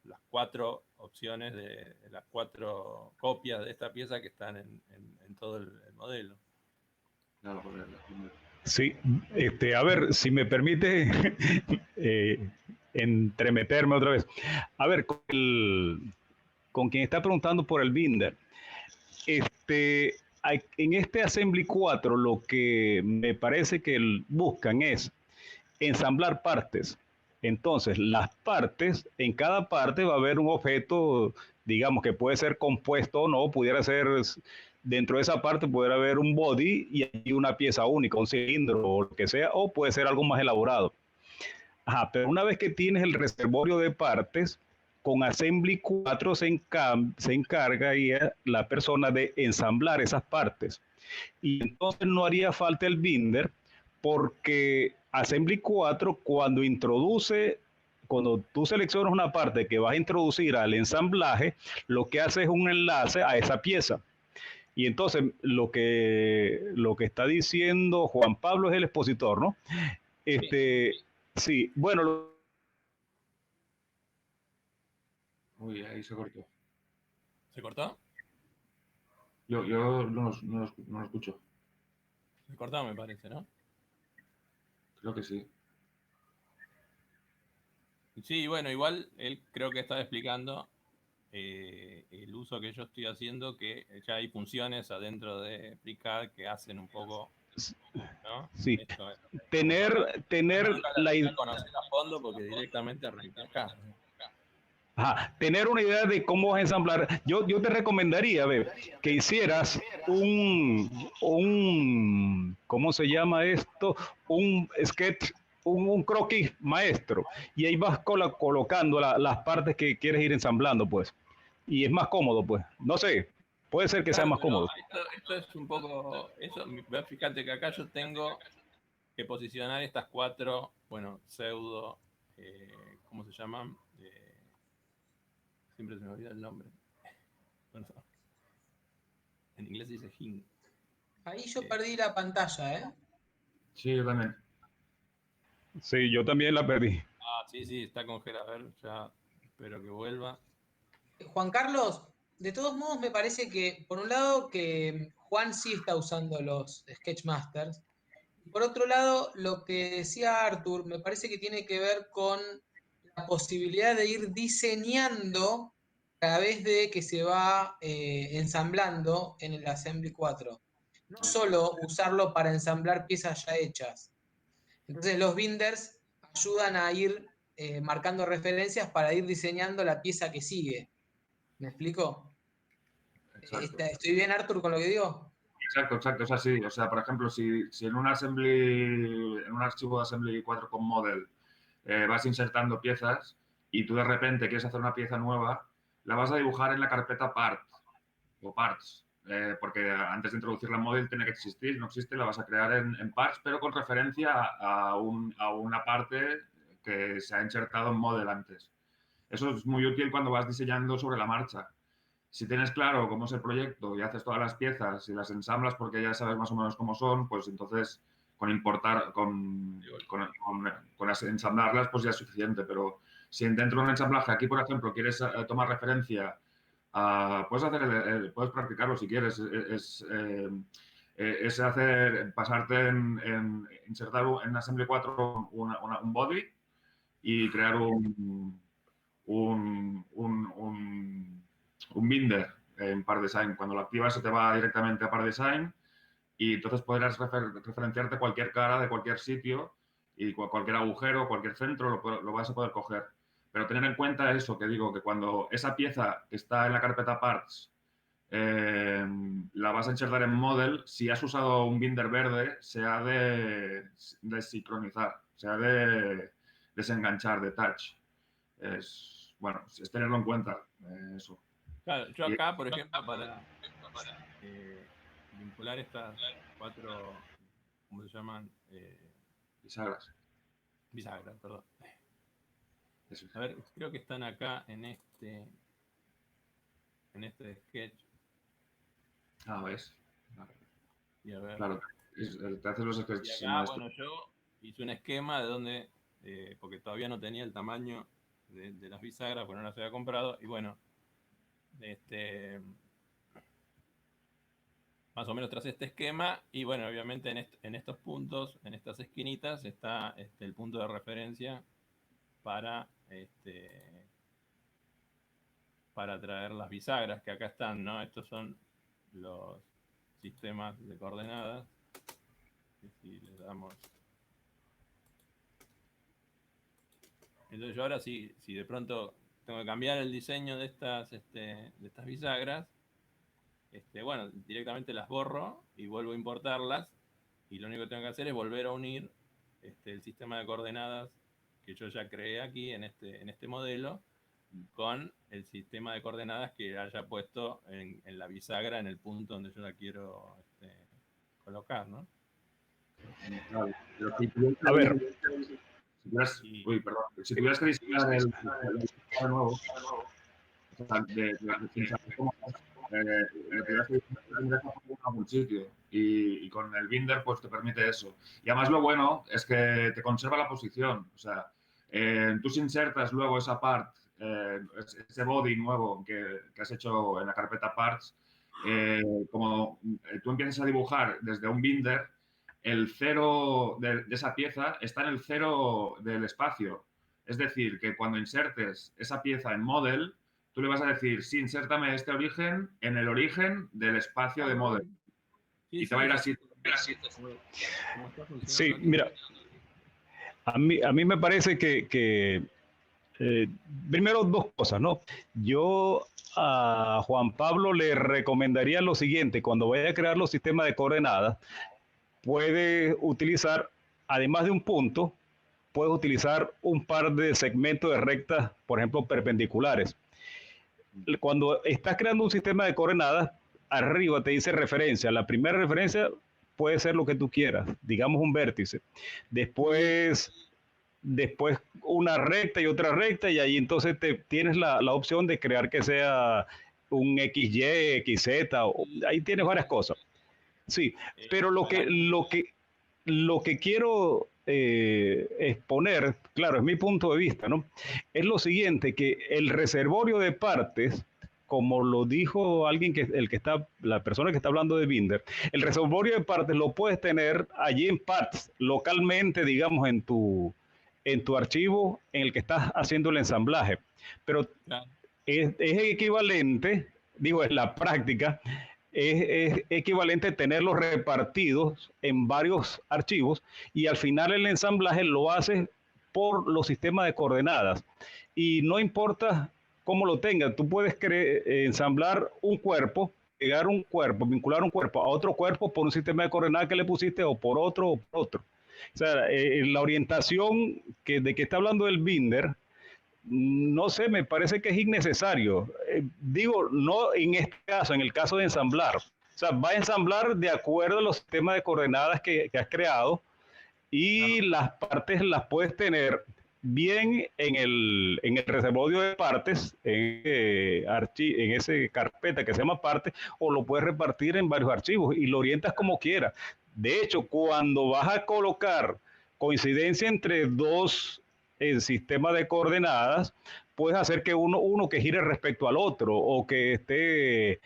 las 4 opciones de las 4 copias de esta pieza que están en todo el modelo. Claro, Sí, a ver, si me permite entremeterme otra vez. A ver, con quien está preguntando por el binder, en este Assembly 4 lo que me parece que buscan es ensamblar partes. Entonces, las partes, en cada parte va a haber un objeto, digamos que puede ser compuesto o no, pudiera ser, dentro de esa parte pudiera haber un body y una pieza única, un cilindro o lo que sea, o puede ser algo más elaborado. Ajá, pero una vez que tienes el reservorio de partes, con Assembly 4 se encarga la persona de ensamblar esas partes. Y entonces no haría falta el binder porque Assembly 4 cuando tú seleccionas una parte que vas a introducir al ensamblaje, lo que hace es un enlace a esa pieza. Y entonces lo que está diciendo Juan Pablo es el expositor, ¿no? Sí, bueno. Uy, ahí se cortó. ¿Se cortó? Yo no lo escucho. Se cortó, me parece, ¿no? Creo que sí. Sí, bueno, igual él creo que estaba explicando el uso que yo estoy haciendo, que ya hay funciones adentro de FreeCAD que hacen un poco, ¿no? Sí, esto, tener la idea. Conocer a fondo porque directamente arranqué acá. Ajá, tener una idea de cómo vas a ensamblar. Yo te recomendaría, que hicieras ¿cómo se llama esto? Un sketch, un croquis maestro. Y ahí vas colocando las partes que quieres ir ensamblando, pues. Y es más cómodo, pues. No sé, puede ser que sea más cómodo. Esto es un poco eso. Fíjate que acá yo tengo que posicionar estas 4, bueno, pseudo, ¿cómo se llaman? Siempre se me olvida el nombre. En inglés se dice hing. Ahí yo perdí la pantalla, ¿eh? Sí, yo también. Sí, yo también la perdí. Sí, está congelada. A ver, ya espero que vuelva. Juan Carlos, de todos modos me parece que, por un lado, que Juan sí está usando los Sketchmasters. Por otro lado, lo que decía Arthur me parece que tiene que ver con la posibilidad de ir diseñando a través de que se va ensamblando en el Assembly 4. No solo usarlo para ensamblar piezas ya hechas. Entonces los binders ayudan a ir marcando referencias para ir diseñando la pieza que sigue. ¿Me explico? ¿Estoy bien, Arthur, con lo que digo? Exacto, es así. O sea, por ejemplo, si en un archivo de Assembly 4 con Model vas insertando piezas y tú de repente quieres hacer una pieza nueva, la vas a dibujar en la carpeta Part o Parts, porque antes de introducirla en Model tiene que existir, no existe, la vas a crear en Parts, pero con referencia a una parte que se ha insertado en Model antes. Eso es muy útil cuando vas diseñando sobre la marcha. Si tienes claro cómo es el proyecto y haces todas las piezas y las ensamblas porque ya sabes más o menos cómo son, pues entonces con ensamblarlas pues ya es suficiente. Pero si dentro de un ensamblaje, aquí por ejemplo, quieres tomar referencia, puedes practicarlo si quieres, es pasarte insertar en Assembly 4 un body y crear un binder en Part Design. Cuando lo activas se te va directamente a Part Design y entonces podrás referenciarte cualquier cara de cualquier sitio y cualquier agujero, cualquier centro lo vas a poder coger. Pero tener en cuenta eso que digo, que cuando esa pieza que está en la carpeta Parts la vas a insertar en Model, si has usado un binder verde, se ha de sincronizar, se ha de desenganchar, de touch. Es tenerlo en cuenta, eso. Claro, yo acá, por ejemplo, para vincular estas 4, ¿cómo se llaman? Bisagras. Bisagras, perdón. Eso. A ver, creo que están acá en este sketch. ¿Ves? Y a ver. Claro, te haces los sketches. Y acá, bueno, yo hice un esquema de donde, porque todavía no tenía el tamaño de las bisagras, porque no las había comprado, y bueno, más o menos tras este esquema, y bueno, obviamente en estos puntos, en estas esquinitas, está el punto de referencia para traer las bisagras que acá están, ¿no? Estos son los sistemas de coordenadas. Y si le damos... Entonces yo ahora si de pronto tengo que cambiar el diseño de estas bisagras, bueno, directamente las borro y vuelvo a importarlas, y lo único que tengo que hacer es volver a unir el sistema de coordenadas que yo ya creé aquí en este modelo con el sistema de coordenadas que haya puesto en la bisagra en el punto donde yo la quiero colocar, ¿no? A ver. Si tuvieras que diseñar el nuevo, en algún sitio y con el binder pues te permite eso. Y además lo bueno es que te conserva la posición. O sea, tú si insertas luego esa part, ese body nuevo que has hecho en la carpeta parts, como tú empiezas a dibujar desde un binder, el cero de esa pieza está en el cero del espacio. Es decir, que cuando insertes esa pieza en Model, tú le vas a decir, sí, insértame este origen en el origen del espacio de Model. Sí, y te va a ir así. Sí, mira, a mí me parece que primero dos cosas, ¿no? Yo a Juan Pablo le recomendaría lo siguiente: cuando vaya a crear los sistemas de coordenadas, puede utilizar, además de un punto, puedes utilizar un par de segmentos de rectas, por ejemplo, perpendiculares. Cuando estás creando un sistema de coordenadas, arriba te dice referencia. La primera referencia puede ser lo que tú quieras, digamos un vértice. Después una recta y otra recta, y ahí entonces tienes la opción de crear que sea un XY, XZ, ahí tienes varias cosas. Sí, pero lo que quiero exponer, claro, es mi punto de vista, ¿no? Es lo siguiente, que el reservorio de partes, como lo dijo alguien la persona que está hablando de binder, el reservorio de partes lo puedes tener allí en parts, localmente, digamos, en tu archivo en el que estás haciendo el ensamblaje. Pero claro, es equivalente, digo, es la práctica, es equivalente tenerlos repartidos en varios archivos, y al final el ensamblaje lo haces por los sistemas de coordenadas. Y no importa cómo lo tengas, tú puedes ensamblar un cuerpo, pegar un cuerpo, vincular un cuerpo a otro cuerpo por un sistema de coordenadas que le pusiste o por otro o por otro. O sea, la orientación de que está hablando el binder, no sé, me parece que es innecesario. Digo, no en este caso, en el caso de ensamblar. O sea, va a ensamblar de acuerdo a los sistemas de coordenadas que has creado y las partes las puedes tener bien en el reservorio de partes, en esa carpeta que se llama partes, o lo puedes repartir en varios archivos y lo orientas como quieras. De hecho, cuando vas a colocar coincidencia entre dos sistemas de coordenadas, puedes hacer que uno que gire respecto al otro o que esté,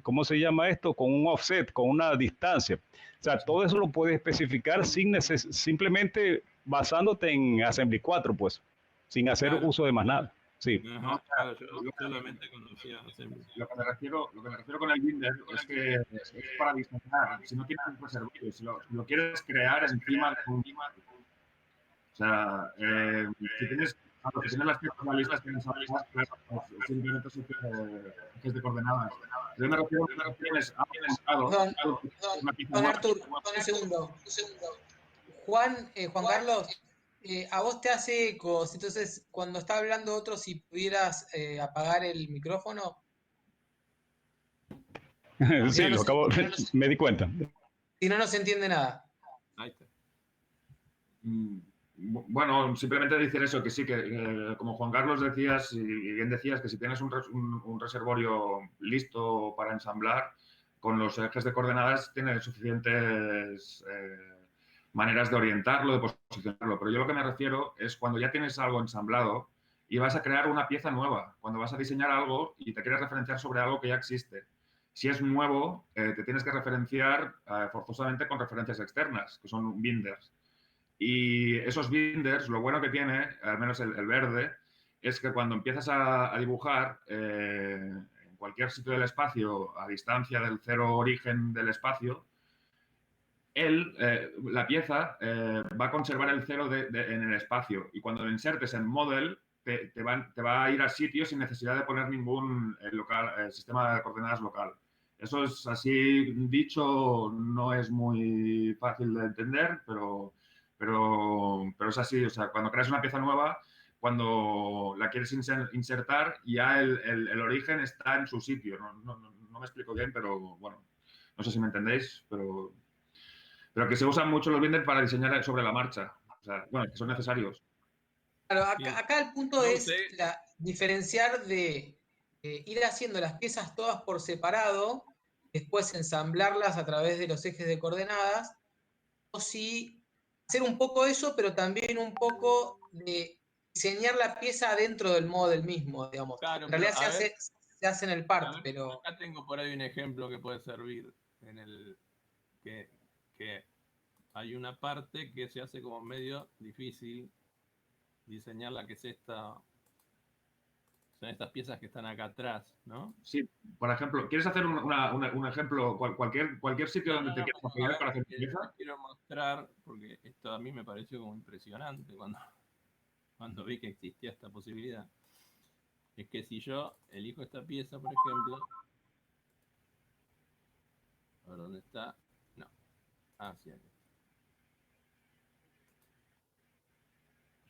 ¿cómo se llama esto? Con un offset, con una distancia. O sea, todo eso lo puedes especificar simplemente basándote en Assembly 4, pues, sin hacer uso de más nada. Sí. Ajá, claro, yo solamente conocía Assembly. Lo que me refiero con el binder es que es para diseñar. Si no tienes un reservorio, si lo quieres crear encima de un... O sea, si tienes las piezas listas que ensamblas, simplemente es ejes de coordenadas. Yo me refiero a que tienes Don Artur, un segundo. Juan Carlos, a vos te hace eco. Entonces, cuando está hablando otro, si pudieras apagar el micrófono. Sí, lo acabo, me di cuenta. Si no, no se entiende nada. Ahí está. Bueno, simplemente decir eso, que sí, que como Juan Carlos decías, y bien decías, que si tienes un reservorio listo para ensamblar, con los ejes de coordenadas tienes suficientes maneras de orientarlo, de posicionarlo. Pero yo lo que me refiero es cuando ya tienes algo ensamblado y vas a crear una pieza nueva, cuando vas a diseñar algo y te quieres referenciar sobre algo que ya existe. Si es nuevo, te tienes que referenciar forzosamente con referencias externas, que son binders. Y esos binders, lo bueno que tiene, al menos el verde, es que cuando empiezas a dibujar en cualquier sitio del espacio a distancia del cero origen del espacio, la pieza va a conservar el cero en el espacio. Y cuando lo insertes en Model, te va a ir a sitio sin necesidad de poner ningún sistema de coordenadas local. Eso es así dicho, no es muy fácil de entender, pero es así. O sea, cuando creas una pieza nueva, cuando la quieres insertar, ya el origen está en su sitio. No me explico bien, pero bueno, no sé si me entendéis, pero que se usan mucho los binders para diseñar sobre la marcha. O sea, bueno, que son necesarios. Claro, acá el punto es diferenciar de ir haciendo las piezas todas por separado, después ensamblarlas a través de los ejes de coordenadas, o si hacer un poco eso, pero también un poco de diseñar la pieza dentro del model mismo, digamos. Claro, en realidad se hace en el part, pero... Acá tengo por ahí un ejemplo que puede servir en el que hay una parte que se hace como medio difícil diseñar, la que es esta. Son estas piezas que están acá atrás, ¿no? Sí, por ejemplo, ¿quieres hacer un ejemplo? Cualquier sitio donde te quieras apoyar para hacer pieza. Quiero mostrar, porque esto a mí me pareció como impresionante cuando vi que existía esta posibilidad. Es que si yo elijo esta pieza, por ejemplo, a ver dónde está. No, hacia aquí.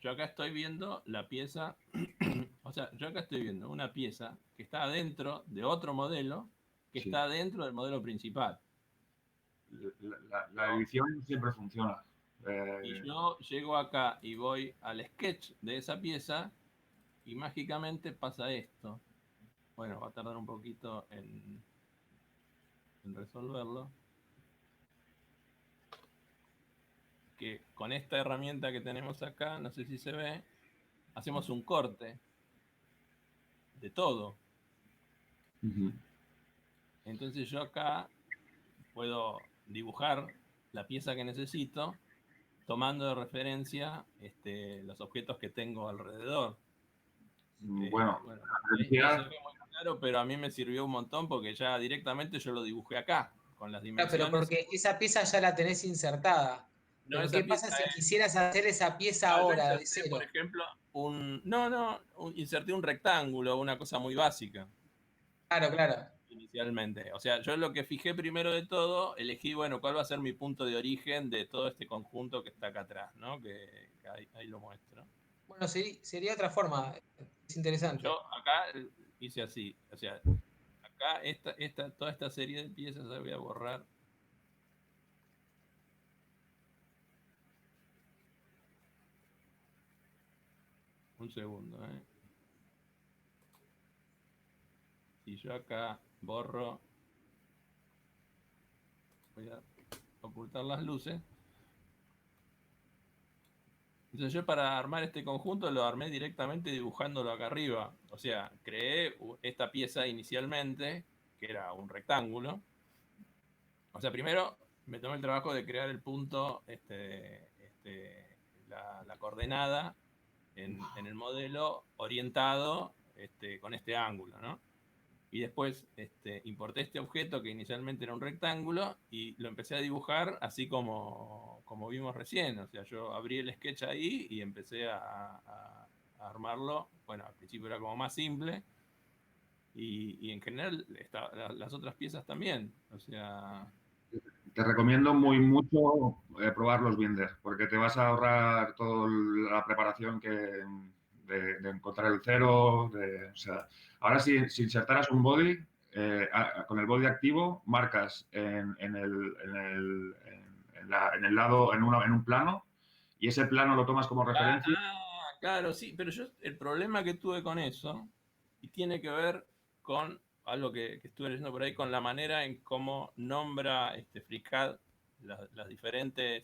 Yo acá estoy viendo la pieza, o sea, yo acá estoy viendo una pieza que está dentro de otro modelo que está dentro del modelo principal. La edición siempre funciona. Y yo llego acá y voy al sketch de esa pieza y mágicamente pasa esto. Bueno, va a tardar un poquito en resolverlo. Que con esta herramienta que tenemos acá, no sé si se ve, hacemos un corte de todo. Entonces yo acá puedo dibujar la pieza que necesito tomando de referencia los objetos que tengo alrededor. Bueno, no se ve muy claro, pero a mí me sirvió un montón porque ya directamente yo lo dibujé acá con las dimensiones. Pero porque esa pieza ya la tenés insertada. No, Pero esa ¿qué pasa pieza si es- quisieras hacer esa pieza yo ahora de inserté, cero? por ejemplo, inserté un rectángulo, una cosa muy básica Claro, claro. inicialmente. O sea, yo lo que fijé primero de todo, elegí, bueno, cuál va a ser mi punto de origen de todo este conjunto que está acá atrás, ¿no? Que ahí lo muestro. Bueno, sería otra forma. Es interesante. Yo acá hice así, o sea, acá toda esta serie de piezas la voy a borrar. Un segundo, ¿eh? Si yo acá borro, voy a ocultar las luces. Entonces yo para armar este conjunto lo armé directamente dibujándolo acá arriba. O sea, creé esta pieza inicialmente, que era un rectángulo. O sea, primero me tomé el trabajo de crear el punto, la coordenada en el modelo orientado con este ángulo, ¿no? Y después importé este objeto que inicialmente era un rectángulo y lo empecé a dibujar así como vimos recién. O sea, yo abrí el sketch ahí y empecé a armarlo. Bueno, al principio era como más simple y en general las otras piezas también. O sea, Te recomiendo mucho probar los binders, porque te vas a ahorrar toda la preparación de encontrar el cero. O sea, ahora si insertaras un body, con el body activo, marcas en el lado, en un plano, y ese plano lo tomas como referencia. claro, sí, pero yo el problema que tuve con eso, y tiene que ver con algo que estuve leyendo por ahí, con la manera en cómo nombra FreeCAD las diferentes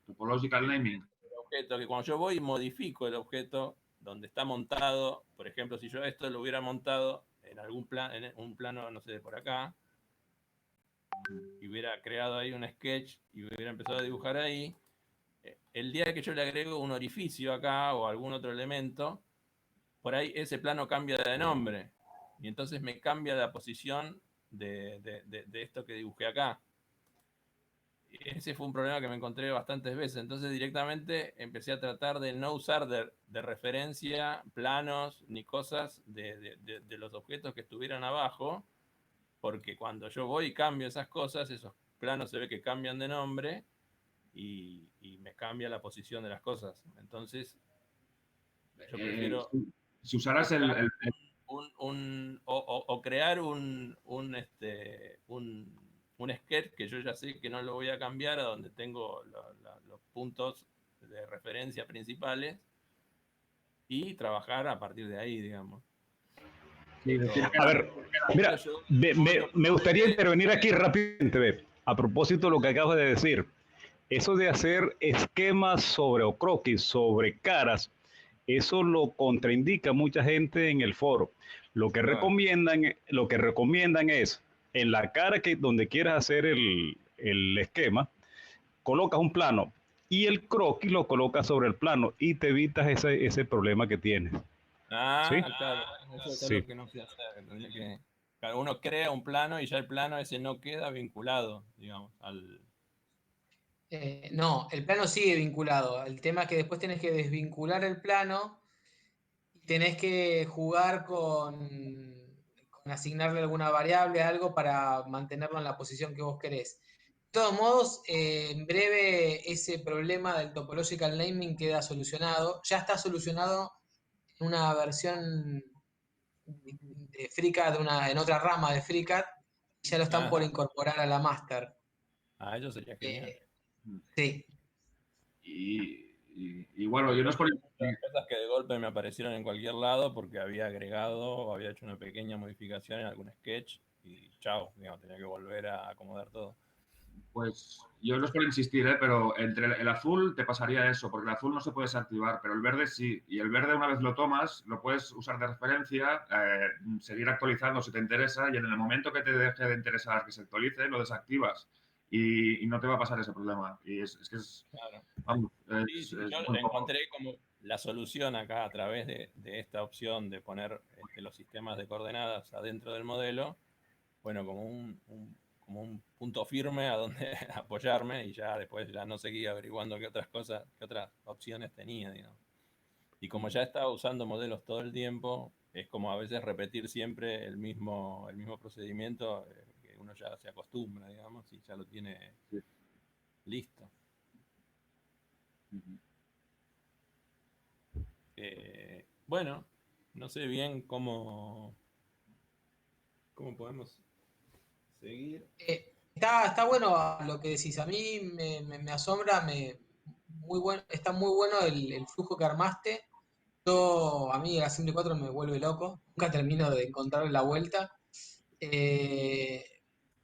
Topological naming. objetos, que cuando yo voy y modifico el objeto donde está montado, por ejemplo, si yo esto lo hubiera montado en algún en un plano, no sé, de por acá, y hubiera creado ahí un sketch y hubiera empezado a dibujar ahí, el día que yo le agrego un orificio acá o algún otro elemento, por ahí ese plano cambia de nombre. Y entonces me cambia la posición de esto que dibujé acá. Y ese fue un problema que me encontré bastantes veces. Entonces directamente empecé a tratar de no usar de referencia planos ni cosas de los objetos que estuvieran abajo, porque cuando yo voy y cambio esas cosas, esos planos se ve que cambian de nombre y me cambia la posición de las cosas. Entonces, yo prefiero Si usaras o crear un sketch que yo ya sé que no lo voy a cambiar, a donde tengo los puntos de referencia principales y trabajar a partir de ahí, digamos. A ver, mira, me gustaría intervenir aquí rápidamente, ve, a propósito de lo que acabas de decir. Eso de hacer esquemas sobre o croquis, sobre caras, eso lo contraindica mucha gente en el foro. Lo que recomiendan es, en la cara donde quieras hacer el esquema, colocas un plano y el croquis lo colocas sobre el plano y te evitas ese problema que tienes. ¿Sí? Claro, eso es Sí. lo que no fui a hacer. Claro, uno crea un plano y ya el plano ese no queda vinculado, digamos, al... No, el plano sigue vinculado. El tema es que después tenés que desvincular el plano y tenés que jugar con asignarle alguna variable, algo para mantenerlo en la posición que vos querés. De todos modos, en breve ese problema del topological naming queda solucionado. Ya está solucionado en una versión de FreeCAD, en otra rama de FreeCAD, y ya lo están por incorporar a la master. Eso sería genial. Sí. Y bueno, yo no es por... Cosas que de golpe me aparecieron en cualquier lado porque había agregado o había hecho una pequeña modificación en algún sketch y chao, digamos, tenía que volver a acomodar todo. Pues yo no es por insistir, pero entre el azul te pasaría eso, porque el azul no se puede desactivar, pero el verde sí. Y el verde, una vez lo tomas, lo puedes usar de referencia, seguir actualizando si te interesa, y en el momento que te deje de interesar que se actualice, lo desactivas. Y no te va a pasar ese problema. Y es que es... Claro. Vamos, Yo encontré como la solución acá a través de esta opción de poner los sistemas de coordenadas adentro del modelo, bueno, como como un punto firme a donde apoyarme, y ya después ya no seguía averiguando qué otras cosas, qué otras opciones tenía, digamos. Y como ya estaba usando modelos todo el tiempo, es como a veces repetir siempre el mismo procedimiento, que uno ya se acostumbra, digamos, y ya lo tiene Sí. listo. Ujú. Bueno, no sé bien cómo podemos seguir. Está bueno lo que decís. A mí me asombra, muy bueno, está muy bueno el flujo que armaste. A mí la Assembly 4 me vuelve loco. Nunca termino de encontrar la vuelta. Eh,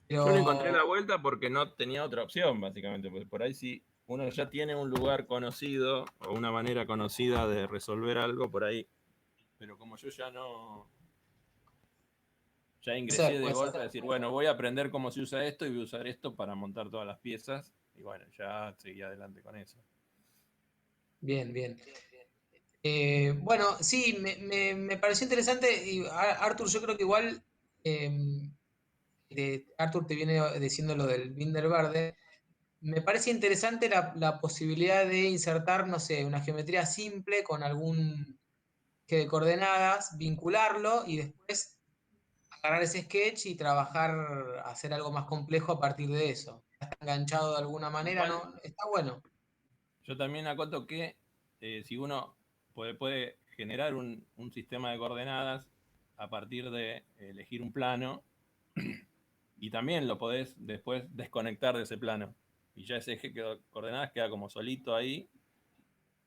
Yo le encontré pero, la vuelta porque no tenía otra opción, básicamente, porque por ahí si uno ya tiene un lugar conocido o una manera conocida de resolver algo por ahí, pero como yo ya ingresé de puede ser. golpe a decir, bueno, voy a aprender cómo se usa esto y voy a usar esto para montar todas las piezas, y bueno, ya seguí adelante con eso. Bien, bien. Bueno, sí, me pareció interesante. Y Arthur, yo creo que igual Arthur te viene diciendo lo del Binder verde. Me parece interesante la posibilidad de insertar, no sé, una geometría simple con algún eje de coordenadas, vincularlo y después agarrar ese sketch y trabajar, hacer algo más complejo a partir de eso. Está enganchado de alguna manera, Igual, ¿no? Está bueno. yo también acoto que si uno puede generar un sistema de coordenadas a partir de elegir un plano, y también lo podés después desconectar de ese plano. Y ya ese eje de coordenadas queda como solito ahí.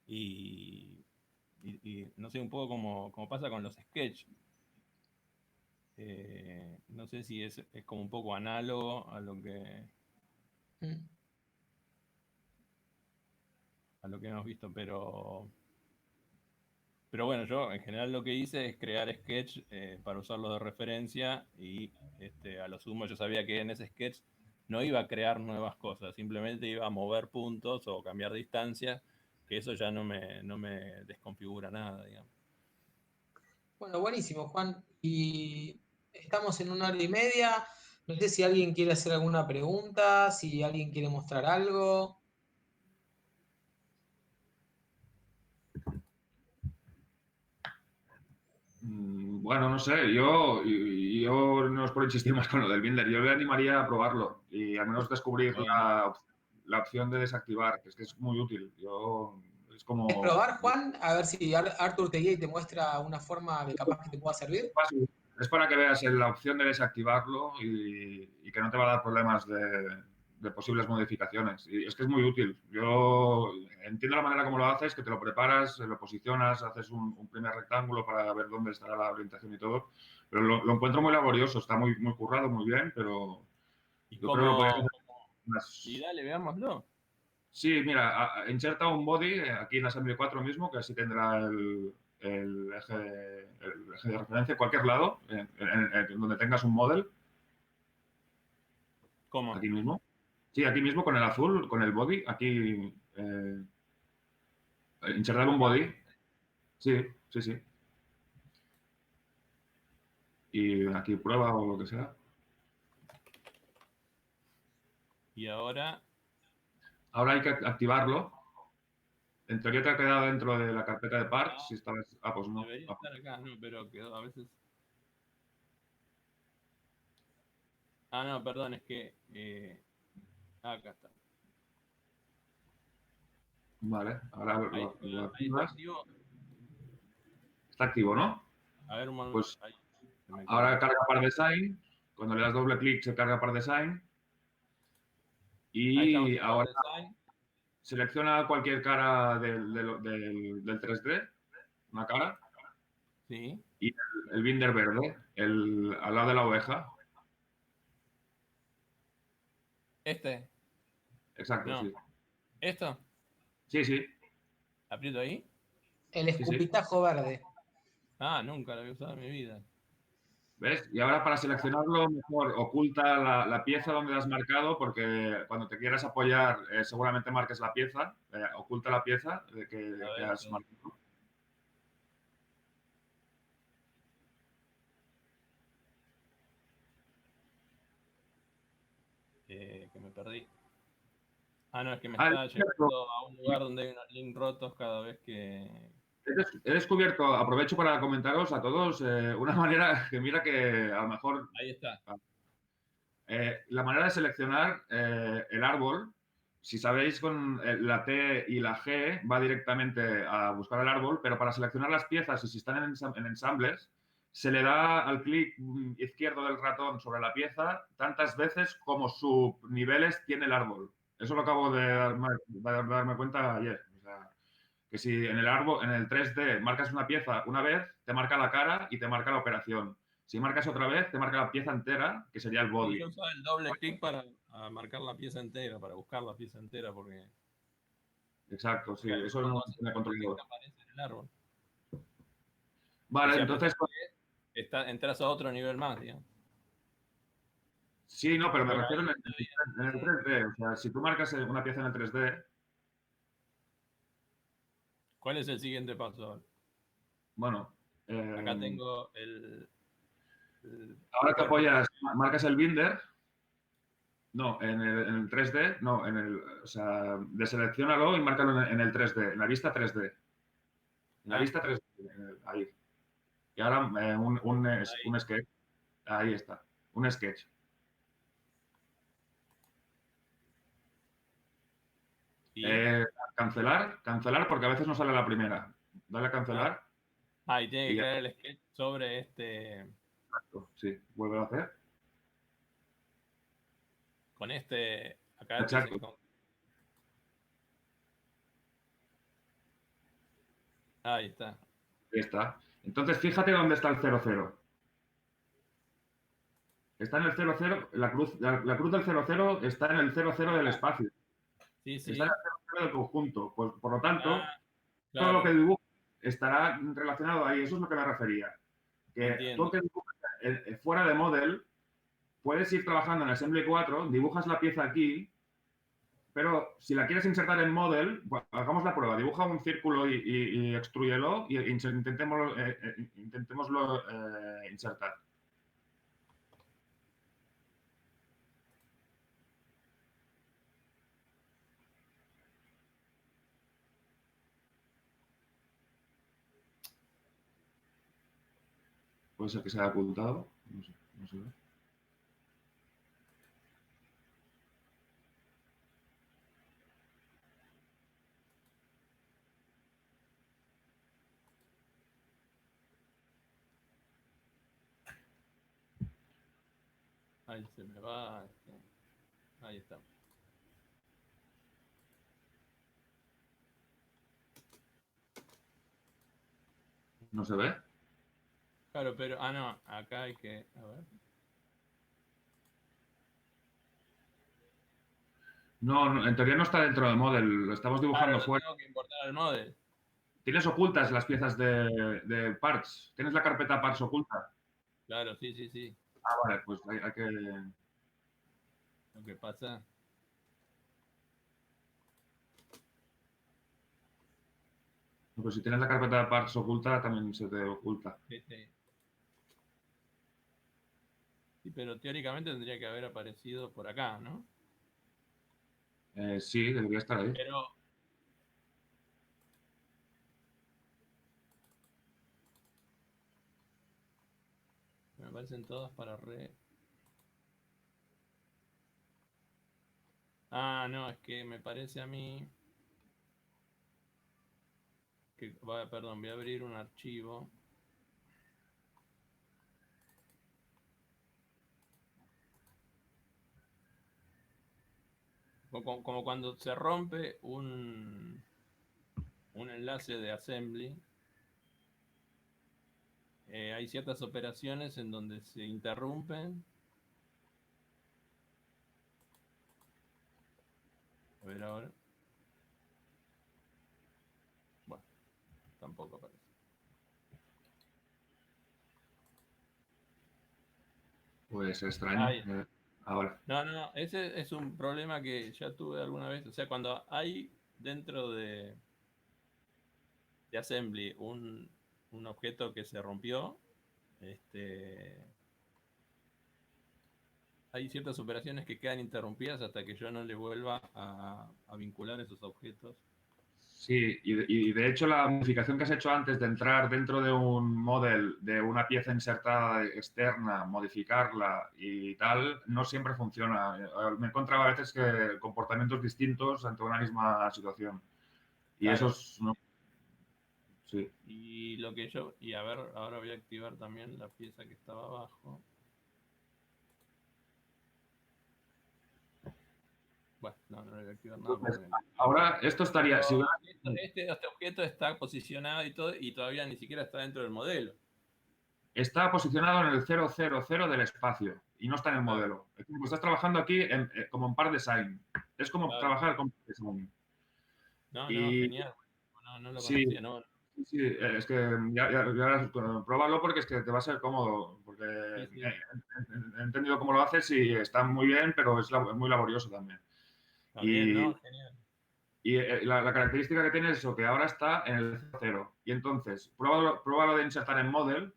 Y, y no sé, un poco como pasa con los sketches. No sé si es como un poco análogo Mm. a lo que hemos visto, pero bueno, yo en general lo que hice es crear sketch para usarlos de referencia, y a lo sumo yo sabía que en ese sketch no iba a crear nuevas cosas, simplemente iba a mover puntos o cambiar distancias, que eso ya no me desconfigura nada, digamos. Bueno, buenísimo, Juan. Y estamos en 1 hora y media. No sé si alguien quiere hacer alguna pregunta, si alguien quiere mostrar algo. Bueno, no sé, yo no es por insistir más con lo del Binder, yo le animaría a probarlo y al menos descubrir la opción de desactivar, que es muy útil. Es ¿Es como... probar, Juan? A ver si Arthur te guía y te muestra una forma que capaz que te pueda servir. Es para que veas la opción de desactivarlo y que no te va a dar problemas de posibles modificaciones. Y es que es muy útil. Yo entiendo la manera como lo haces, que te lo preparas, lo posicionas, haces un primer rectángulo para ver dónde estará la orientación y todo, pero lo encuentro muy laborioso, está muy, muy currado, muy bien, pero Y yo creo que lo podrías como... hacer Y más... dale, veámoslo. Sí, mira, inserta un body aquí en Assembly 4 mismo, que así tendrá el eje de referencia en cualquier lado, en donde tengas un model, ¿Cómo? aquí mismo. Sí, aquí mismo con el azul, con el body, aquí insertar un body. Sí, sí, sí. Y aquí prueba o lo que sea. Y ahora Ahora hay que activarlo. En teoría te ha quedado dentro de la carpeta de parts. Si estabas... Ah, pues no. debería Ah, estar acá, no, pero quedó a veces... Ah, no, perdón, es que... acá está. vale, ahora lo Ahí está activas. activo. Está activo, ¿no? A ver un momento. Pues Ahí se me ahora cortó. carga par design. Cuando le das doble clic se carga par design. Ahí estamos Y en Part ahora Design. selecciona cualquier cara del 3D, una cara, Sí. y el binder verde, al lado de la oveja. Este. Exacto, No. sí. ¿Esto? Sí, sí, ¿Aprieto ahí? El sí, sí. escupitajo verde. Ah, nunca lo había usado en mi vida. ¿Ves? Y ahora para seleccionarlo, mejor oculta la pieza donde la has marcado, porque cuando te quieras apoyar, seguramente marques la pieza, oculta la pieza A que ver. has marcado. perdí. Ah, no, es que me Ah, está es cierto. llevando a un lugar donde hay unos links rotos cada vez que... He descubierto, aprovecho para comentaros a todos una manera que mira que a lo mejor Ahí está. la manera de seleccionar el árbol, si sabéis con la T y la G va directamente a buscar el árbol, pero para seleccionar las piezas y si están en ensambles, se le da al clic izquierdo del ratón sobre la pieza tantas veces como subniveles tiene el árbol. Eso lo acabo de darme cuenta ayer. O sea, que si en el árbol, en el 3D marcas una pieza una vez, te marca la cara y te marca la operación. Si marcas otra vez, te marca la pieza entera, que sería el body. Yo usaba el doble clic para marcar la pieza entera, para buscar la pieza entera, porque... Exacto, sí, eso no tiene controlado. Aparece en el árbol. Vale, O sea, entonces... entras a otro nivel más, digamos. Sí, no, pero me Bueno, refiero ahí en el 3D. O sea, si tú marcas una pieza en el 3D, ¿Cuál es el siguiente paso ahora? bueno... Acá tengo ahora te apoyas, marcas el binder. No, en el 3D, no, o sea, deselecciónalo y márcalo en el 3D, en la vista 3D. En la vista 3D, ahí. Y ahora un sketch. Ahí está, un sketch. ¿Y? Cancelar porque a veces no sale la primera. Dale a cancelar. Y tiene que crear el sketch sobre este... Exacto, sí, vuelve a hacer. Con este... Acá Exacto. Ahí está. Ahí está. Entonces, fíjate dónde está el 00. Está en el 00, la cruz del 00 está en el 00 del espacio. Sí, sí. Está en el 00 del conjunto. Pues, por lo tanto, claro. todo lo que dibujas estará relacionado ahí. Eso es lo que me refería. Que tú que dibujas fuera de Model, puedes ir trabajando en Assembly 4, dibujas la pieza aquí, pero si la quieres insertar en Model, bueno, hagamos la prueba. Dibuja un círculo y extrúyelo y intentémoslo insertar. Puede ser que se haya ocultado. No sé, no se ve. Ahí se me va. Ahí está. ¿No se ve? Claro, pero... no. Acá hay que... A ver. No, en teoría no está dentro de Model. Lo estamos dibujando fuera. Tengo que importar el Model. Tienes ocultas las piezas de parts. Tienes la carpeta parts oculta. Claro, sí, sí, sí. Vale, pues hay que... Lo que pasa... Pues si tienes la carpeta de parts oculta, también se te oculta. Sí, pero teóricamente tendría que haber aparecido por acá, ¿no? Sí, debería estar ahí. Pero... Me aparecen todas para no, es que me parece a mí... Perdón, voy a abrir un archivo. Como cuando se rompe un enlace de assembly, hay ciertas operaciones en donde se interrumpen. A ver ahora. Bueno, tampoco aparece. Pues extraño. Ahora. No, ese es un problema que ya tuve alguna vez. O sea, cuando hay dentro de assembly un objeto que se rompió, hay ciertas operaciones que quedan interrumpidas hasta que yo no le vuelva a vincular esos objetos. Sí, y de hecho la modificación que has hecho antes de entrar dentro de un model de una pieza insertada externa, modificarla y tal, no siempre funciona. Me he encontrado a veces que comportamientos distintos ante una misma situación. Y Claro. eso es... No, sí. Y lo que yo, y a ver, ahora voy a activar también la pieza que estaba abajo. Bueno, no voy a activar nada. Entonces, ahora esto estaría... Si hubiera... Este objeto está posicionado y todo, y todavía ni siquiera está dentro del modelo. Está posicionado en el 000 del espacio y no está en el modelo. Es como estás trabajando aquí como en par design. Es como trabajar con par design. No, Y, genial. No lo sí, conocía, no. sí, es que ya pruébalo porque es que te va a ser cómodo. Porque Sí. he entendido cómo lo haces y está muy bien, pero es muy laborioso también. Está bien, Y, genial. y la característica que tiene es eso, que ahora está en el 0. Y entonces, pruébalo de insertar en model.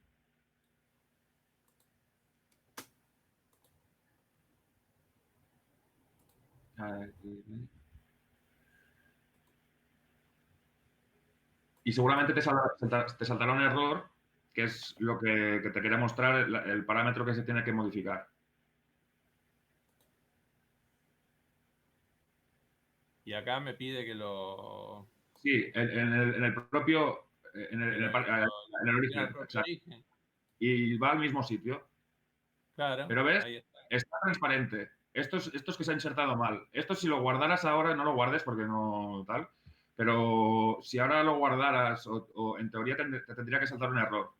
Y seguramente te saltará un error, que es lo que te quería mostrar, el parámetro que se tiene que modificar. Y acá me pide que lo... Sí, en el propio, en el origen, exacto. Y va al mismo sitio. Claro, Pero ves, ahí está transparente. Esto es que se ha insertado mal. Esto si lo guardaras ahora, no lo guardes porque no tal, pero si ahora lo guardaras o en teoría te tendría que saltar un error.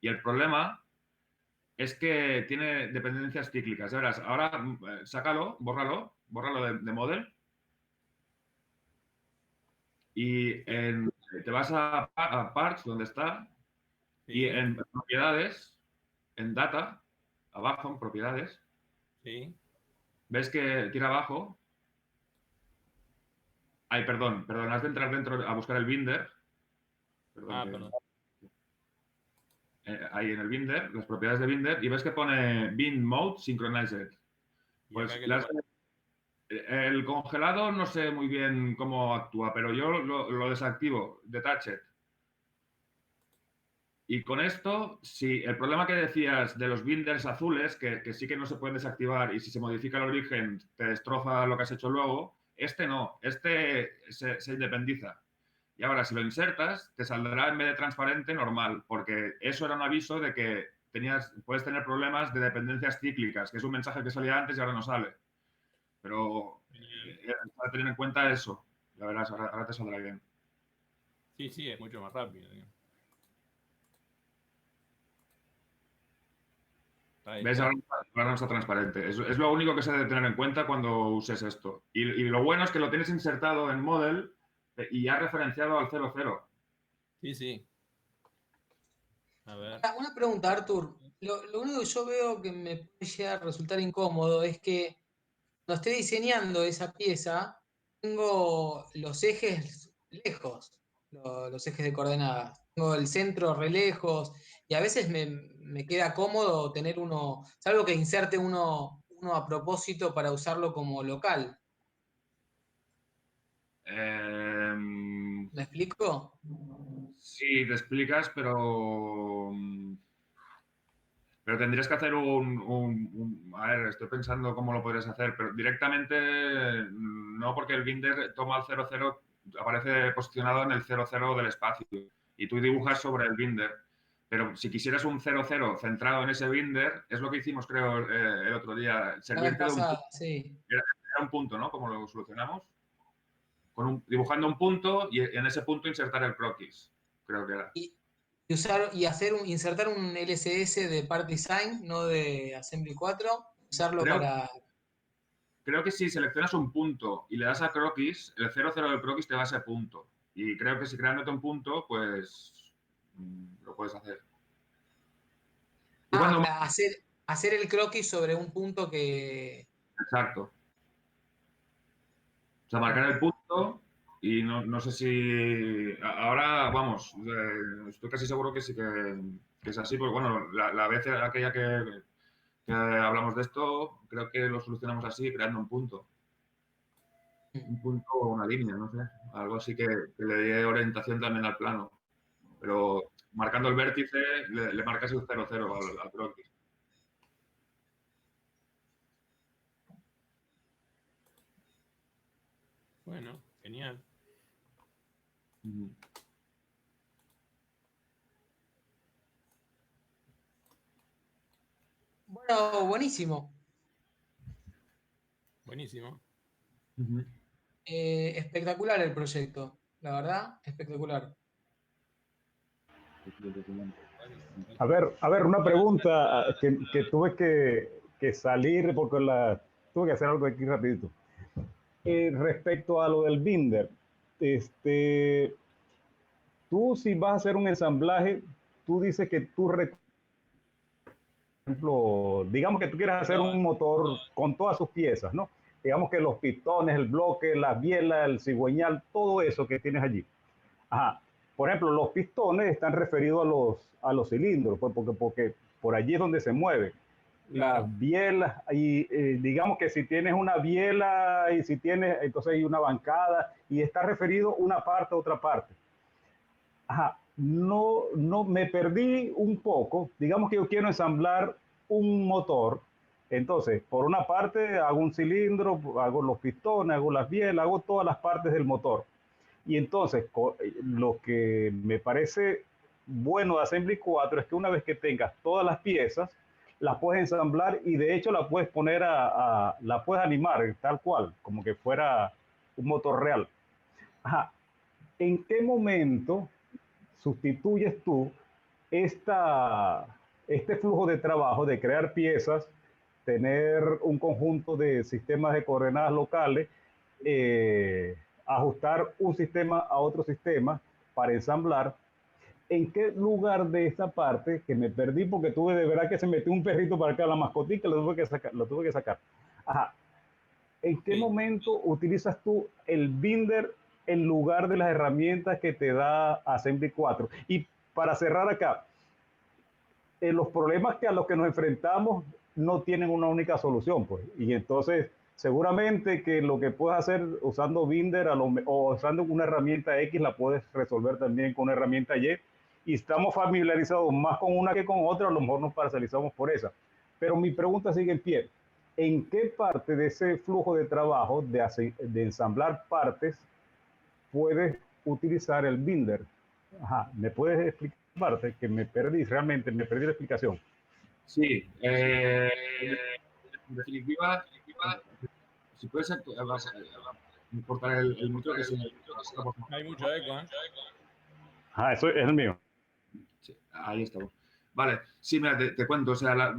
Y el problema es que tiene dependencias cíclicas. Ya verás, ahora sácalo, bórralo de model y te vas a parts, donde está, y en propiedades, en data, abajo en propiedades, ves que tira abajo. Ay, perdón, has de entrar dentro a buscar el binder. Perdón. Ahí en el binder, las propiedades de binder, y ves que pone bin mode synchronized. Pues el congelado no sé muy bien cómo actúa, pero yo lo desactivo, detached. Y con esto, si el problema que decías de los binders azules, que sí que no se pueden desactivar y si se modifica el origen te destroza lo que has hecho luego, este no, este se independiza. Y ahora si lo insertas, te saldrá en vez de transparente normal, porque eso era un aviso de que puedes tener problemas de dependencias cíclicas, que es un mensaje que salía antes y ahora no sale. Pero para tener en cuenta eso, la verás, ahora te saldrá bien. Sí, es mucho más rápido. ¿Ves? Ahora no está transparente. Es lo único que se debe tener en cuenta cuando uses esto. Y lo bueno es que lo tienes insertado en model y ya referenciado al 00. Sí. A ver. Una pregunta, Artur. Lo único que yo veo que me puede llegar a resultar incómodo es que cuando esté diseñando esa pieza, tengo los ejes lejos, los ejes de coordenadas. Tengo el centro re lejos y a veces me queda cómodo tener uno, salvo que inserte uno a propósito para usarlo como local. ¿Me explico? Sí, te explicas, pero tendrías que hacer a ver, estoy pensando cómo lo podrías hacer, pero directamente no, porque el binder toma el 00, aparece posicionado en el 00 del espacio y tú dibujas sobre el binder. Pero si quisieras un 00 centrado en ese binder, es lo que hicimos, creo, el otro día. Servirte de un punto. Sí. Era un punto, ¿no? Como lo solucionamos. Dibujando un punto y en ese punto insertar el croquis, creo que era. Insertar un LSS de Part Design, no de Assembly 4, usarlo para... Creo que si seleccionas un punto y le das a croquis, el 00 del croquis te va a ese punto. Y creo que si creándote un punto, pues lo puedes hacer. Para hacer el croquis sobre un punto que... Exacto. O sea, marcar el punto y no sé si... Ahora, vamos, estoy casi seguro que sí que es así, porque bueno, la vez aquella que que hablamos de esto, creo que lo solucionamos así, creando un punto. Un punto o una línea, no sé. Algo así que le dé orientación también al plano. Pero marcando el vértice, le marcas el 0,0 al croquis. Bueno, genial. Bueno, buenísimo. Buenísimo. Espectacular el proyecto, la verdad, espectacular. A ver, una pregunta que tuve que salir porque tuve que hacer algo aquí rapidito. Respecto a lo del binder, tú si vas a hacer un ensamblaje, tú dices que tú, por ejemplo, digamos que tú quieres hacer un motor con todas sus piezas, ¿no? Digamos que los pistones, el bloque, las bielas, el cigüeñal, todo eso que tienes allí. Ajá. Por ejemplo, los pistones están referidos a los cilindros, pues, porque por allí es donde se mueve. Claro. Las bielas, y digamos que si tienes una biela y si tienes, entonces hay una bancada y está referido una parte a otra parte. Ajá. No, me perdí un poco. Digamos que yo quiero ensamblar un motor. Entonces, por una parte hago un cilindro, hago los pistones, hago las bielas, hago todas las partes del motor. Y entonces, lo que me parece bueno de Assembly 4 es que una vez que tengas todas las piezas, las puedes ensamblar y de hecho la puedes poner la puedes animar tal cual, como que fuera un motor real. Ajá. ¿En qué momento sustituyes tú este flujo de trabajo de crear piezas, tener un conjunto de sistemas de coordenadas locales, ajustar un sistema a otro sistema para ensamblar? ¿En qué lugar de esta parte, que me perdí porque tuve de verdad que se metió un perrito para acá, la mascotica, lo tuve que sacar? Ajá. ¿En qué momento utilizas tú el binder en lugar de las herramientas que te da Assembly 4? Y para cerrar acá, los problemas a los que nos enfrentamos no tienen una única solución, pues. Y entonces, seguramente que lo que puedes hacer usando binder o usando una herramienta X la puedes resolver también con una herramienta Y. Y estamos familiarizados más con una que con otra, a lo mejor nos parcializamos por esa. Pero mi pregunta sigue en pie. ¿En qué parte de ese flujo de trabajo de ensamblar partes puedes utilizar el binder? Ajá, ¿me puedes explicar parte que realmente me perdí la explicación? Sí, en definitiva, si puede ser, importar el micro que se... Hay mucho eco, ¿eh? Ah, eso es el mío. Sí, ahí estamos. Vale, sí, mira, te cuento, o sea,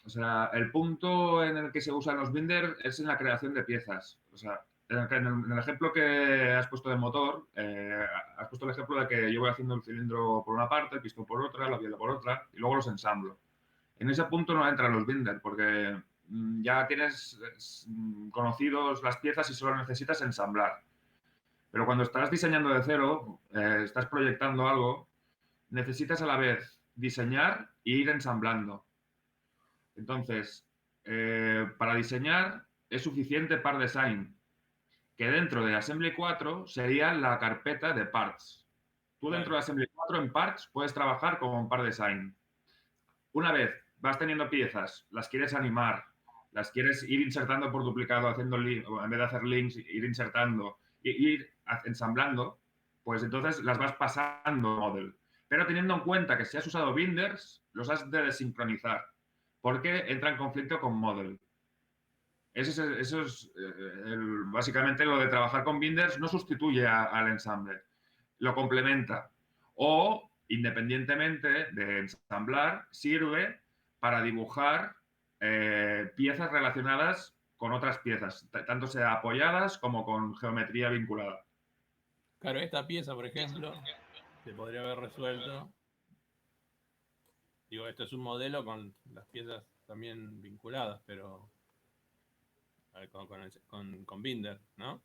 o sea, el punto en el que se usan los binder es en la creación de piezas. O sea, en el ejemplo que has puesto de motor, has puesto el ejemplo de que yo voy haciendo el cilindro por una parte, el pistón por otra, la biela por otra, y luego los ensamblo. En ese punto no entran los binder, porque ya tienes conocidos las piezas y solo necesitas ensamblar. Pero cuando estás diseñando de cero, estás proyectando algo, necesitas a la vez diseñar e ir ensamblando. Entonces, para diseñar es suficiente Part Design, que dentro de Assembly 4 sería la carpeta de Parts. Tú dentro de Assembly 4 en Parts puedes trabajar con Part Design. Una vez vas teniendo piezas, las quieres animar, las quieres ir insertando por duplicado, haciendo en vez de hacer links, ir insertando e ir ensamblando, pues entonces las vas pasando a Model. Pero teniendo en cuenta que si has usado binders, los has de desincronizar, porque entra en conflicto con Model. Eso es básicamente lo de trabajar con binders no sustituye al ensamble, lo complementa. O, independientemente de ensamblar, sirve para dibujar piezas relacionadas con otras piezas, tanto sea apoyadas como con geometría vinculada. Claro, esta pieza, por ejemplo, se podría haber resuelto. Digo, esto es un modelo con las piezas también vinculadas, pero con binder, ¿no?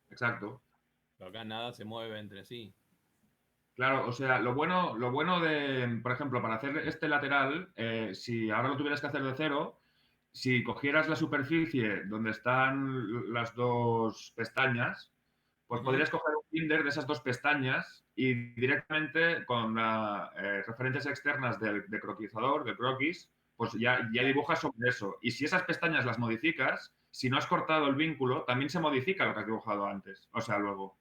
Exacto. Pero acá nada se mueve entre sí. Claro, o sea, lo bueno de, por ejemplo, para hacer este lateral, si ahora lo tuvieras que hacer de cero, si cogieras la superficie donde están las dos pestañas, pues podrías coger un binder de esas dos pestañas y directamente con referencias externas de croquizador, de croquis, pues ya dibujas sobre eso. Y si esas pestañas las modificas, si no has cortado el vínculo, también se modifica lo que has dibujado antes, o sea, luego.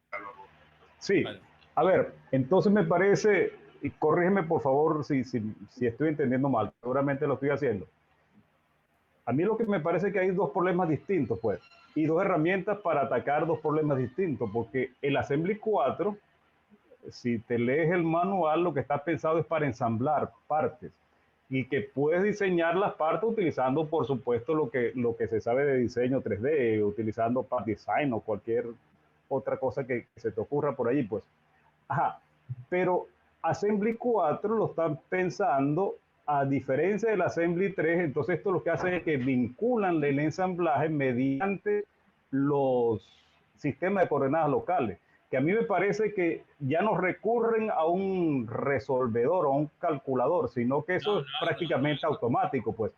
Sí, Vale. a ver, entonces me parece, y corrígeme por favor si estoy entendiendo mal, seguramente lo estoy haciendo. A mí lo que me parece que hay dos problemas distintos, pues, y dos herramientas para atacar dos problemas distintos, porque el Assembly 4, si te lees el manual, lo que está pensado es para ensamblar partes y que puedes diseñar las partes utilizando, por supuesto, lo que se sabe de diseño 3D, utilizando Part Design o cualquier otra cosa que se te ocurra por ahí, pues. Ajá, pero Assembly 4 lo están pensando a diferencia del Assembly 3, entonces esto lo que hace es que vinculan el ensamblaje mediante los sistemas de coordenadas locales, que a mí me parece que ya no recurren a un resolvedor o a un calculador, sino que eso es prácticamente automático, pues.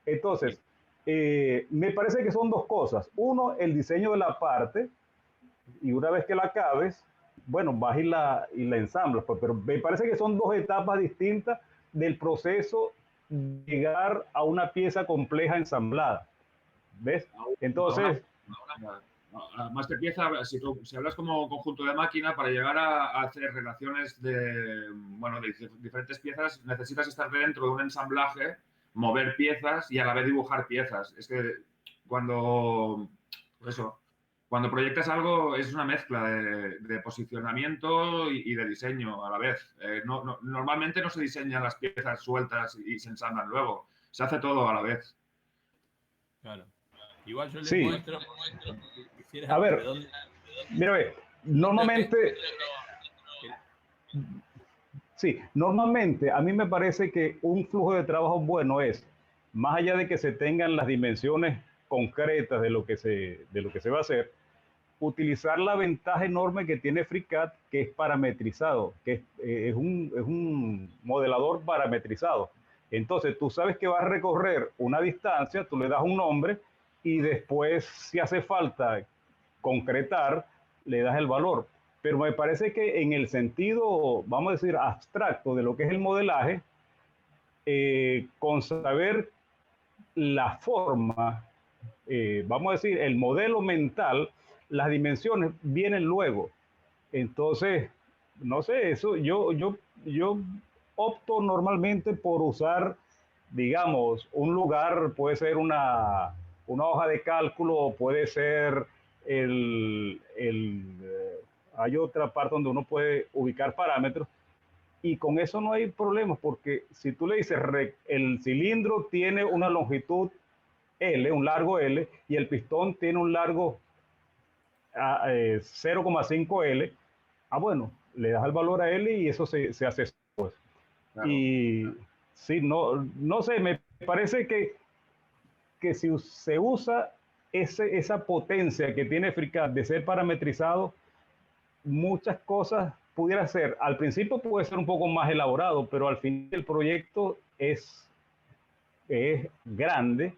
Entonces, me parece que son dos cosas. Uno, el diseño de la parte, y una vez que la acabes, bueno, vas y la ensamblas, pues, pero me parece que son dos etapas distintas del proceso de llegar a una pieza compleja ensamblada. ¿Ves? Entonces, más que pieza, si hablas como conjunto de máquina, para llegar a hacer relaciones de diferentes piezas, necesitas estar dentro de un ensamblaje, mover piezas y a la vez dibujar piezas. Es que cuando proyectas algo es una mezcla de posicionamiento y de diseño a la vez. Normalmente no se diseñan las piezas sueltas y se ensamblan luego. Se hace todo a la vez. Claro. Igual yo les sí. muestro. A ver, mira, normalmente... Sí, normalmente a mí me parece que un flujo de trabajo bueno es, más allá de que se tengan las dimensiones concretas de lo que se va a hacer, utilizar la ventaja enorme que tiene FreeCAD, que es parametrizado, que es un modelador parametrizado. Entonces, tú sabes que vas a recorrer una distancia, tú le das un nombre y después, si hace falta concretar, le das el valor. Pero me parece que en el sentido, vamos a decir, abstracto de lo que es el modelaje, con saber la forma, vamos a decir, el modelo mental, las dimensiones vienen luego. Entonces, no sé, eso yo opto normalmente por usar, digamos, un lugar, puede ser una hoja de cálculo, puede ser hay otra parte donde uno puede ubicar parámetros, y con eso no hay problemas, porque si tú le dices, el cilindro tiene una longitud L, un largo L, y el pistón tiene un largo 0,5 L, bueno, le das el valor a L y eso se hace pues. Claro. Y sí, no sé, me parece que si se usa esa potencia que tiene FreeCAD de ser parametrizado, muchas cosas pudiera ser, al principio puede ser un poco más elaborado, pero al fin el proyecto es grande,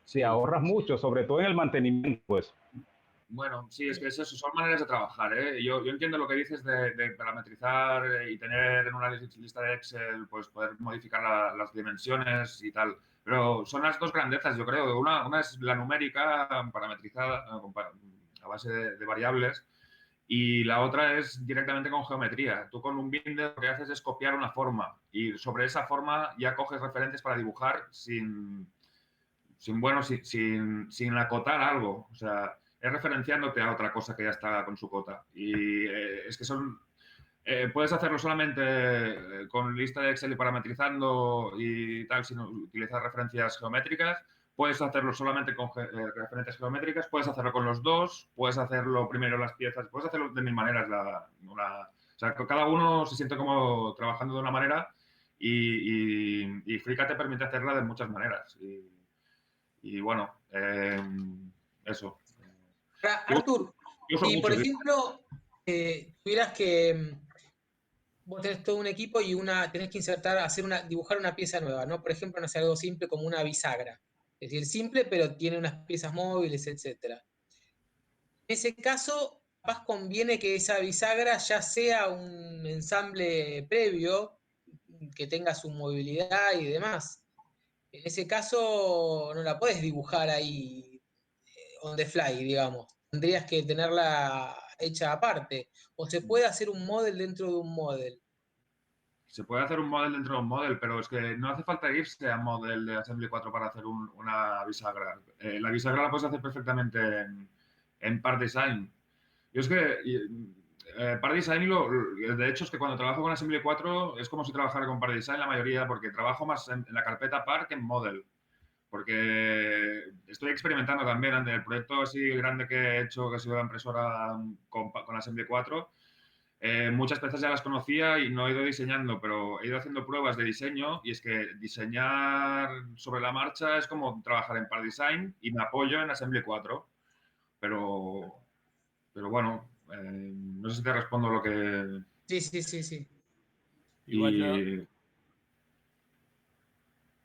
se ahorras mucho, sobre todo en el mantenimiento, pues. Bueno, sí, es que eso son maneras de trabajar, ¿eh? Yo entiendo lo que dices de parametrizar y tener en una lista de Excel, pues poder modificar las dimensiones y tal, pero son las dos grandezas, yo creo. Una es la numérica parametrizada a base de variables, y la otra es directamente con geometría. Tú con un binder lo que haces es copiar una forma y sobre esa forma ya coges referentes para dibujar sin acotar algo. O sea, es referenciándote a otra cosa que ya está con su cota. Y es que puedes hacerlo solamente con lista de Excel y parametrizando y tal, sin utilizar referencias geométricas. Puedes hacerlo solamente con referencias geométricas, puedes hacerlo con los dos, puedes hacerlo primero las piezas, puedes hacerlo de mil maneras. O sea, cada uno se siente como trabajando de una manera y FreeCAD te permite hacerla de muchas maneras. Y bueno, eso. Artur, y por ejemplo, tuvieras que vos tenés todo un equipo y tenés que insertar, dibujar una pieza nueva, ¿no? Por ejemplo, no sé, algo simple como una bisagra. Es decir, simple, pero tiene unas piezas móviles, etcétera. En ese caso, más conviene que esa bisagra ya sea un ensamble previo, que tenga su movilidad y demás. En ese caso, no la puedes dibujar ahí on the fly, digamos. Tendrías que tenerla hecha aparte. O se puede hacer un model dentro de un model. Se puede hacer un model dentro de un model, pero es que no hace falta irse a model de Assembly 4 para hacer una bisagra. La bisagra la puedes hacer perfectamente en Part Design. Yo es que Part Design, de hecho, es que cuando trabajo con Assembly 4 es como si trabajara con Part Design la mayoría, porque trabajo más en la carpeta Part que en model. Porque estoy experimentando también en el proyecto así grande que he hecho, que ha sido la impresora con Assembly 4. Muchas piezas ya las conocía y no he ido diseñando, pero he ido haciendo pruebas de diseño y es que diseñar sobre la marcha es como trabajar en Part Design y me apoyo en Assembly 4. Pero, pero bueno, no sé si te respondo lo que... Sí, sí, sí, sí. Igual yo,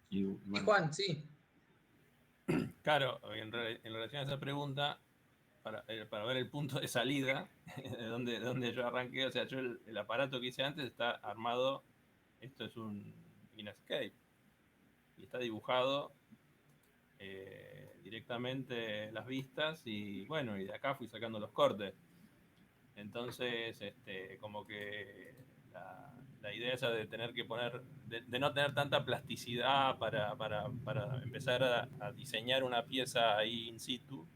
Y Sí, bueno, Juan, sí. claro, en relación a esa pregunta, para ver el punto de salida, de donde yo arranqué, o sea, yo el aparato que hice antes está armado, esto es un Inkscape, y está dibujado directamente las vistas, y bueno, y de acá fui sacando los cortes. Entonces, como que la idea esa de tener que poner, de no tener tanta plasticidad para empezar a diseñar una pieza ahí in situ,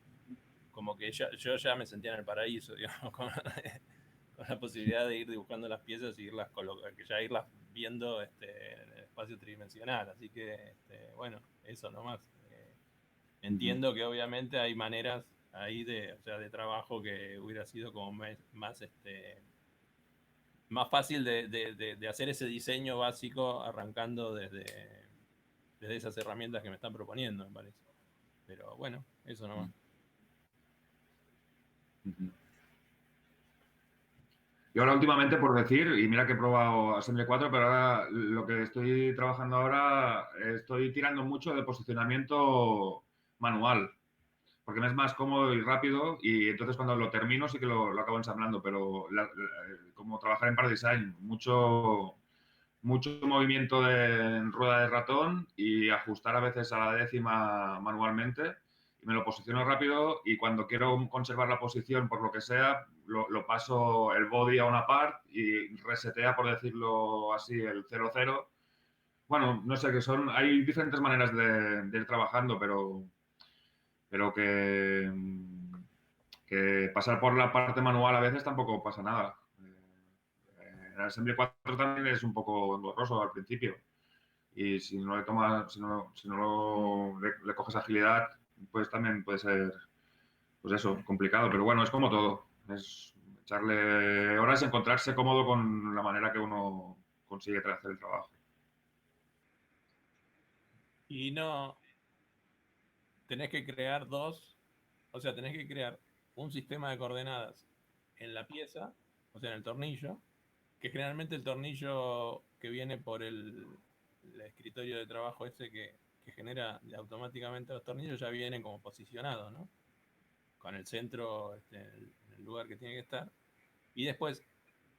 como que yo ya me sentía en el paraíso, digamos, con la posibilidad de ir dibujando las piezas y que ya irlas viendo en el espacio tridimensional. Así que, bueno, eso nomás. Entiendo que obviamente hay maneras ahí o sea, de trabajo que hubiera sido como más fácil de hacer ese diseño básico arrancando desde esas herramientas que me están proponiendo, me parece. Pero bueno, eso nomás. yo ahora últimamente, por decir, y mira que he probado Assembly 4, pero ahora lo que estoy trabajando ahora, estoy tirando mucho de posicionamiento manual, porque me es más cómodo y rápido, y entonces cuando lo termino sí que lo acabo ensamblando, pero como trabajar en Par Design, mucho movimiento en rueda de ratón y ajustar a veces a la décima manualmente. Y me lo posiciono rápido y cuando quiero conservar la posición por lo que sea, lo paso el body a una part y resetea, por decirlo así, el 00. Bueno, no sé, hay diferentes maneras de ir trabajando, pero que pasar por la parte manual a veces tampoco pasa nada. En Assembly 4 también es un poco engorroso al principio. Y si no le tomas, si no le coges agilidad, pues también puede ser, pues eso, complicado. Pero bueno, es como todo. Es echarle horas y encontrarse cómodo con la manera que uno consigue hacer el trabajo. Y no, tenés que crear o sea, tenés que crear un sistema de coordenadas en la pieza, o sea, en el tornillo, que generalmente el tornillo que viene por el escritorio de trabajo ese que genera automáticamente los tornillos ya vienen como posicionados, ¿no? Con el centro en el lugar que tiene que estar. Y después,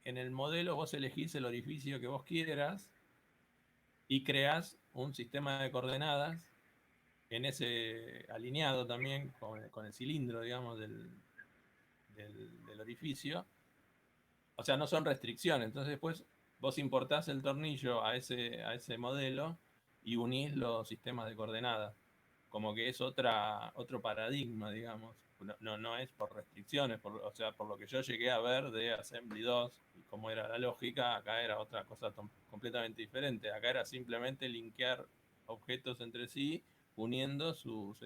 en el modelo vos elegís el orificio que vos quieras y creás un sistema de coordenadas en ese alineado también con el cilindro, digamos, del orificio. O sea, no son restricciones. Entonces después vos importás el tornillo a ese modelo y unís los sistemas de coordenadas. Como que es otro paradigma, digamos. No es por restricciones, o sea, por lo que yo llegué a ver de Assembly 2 y cómo era la lógica, acá era otra cosa completamente diferente. Acá era simplemente linkear objetos entre sí, uniendo sus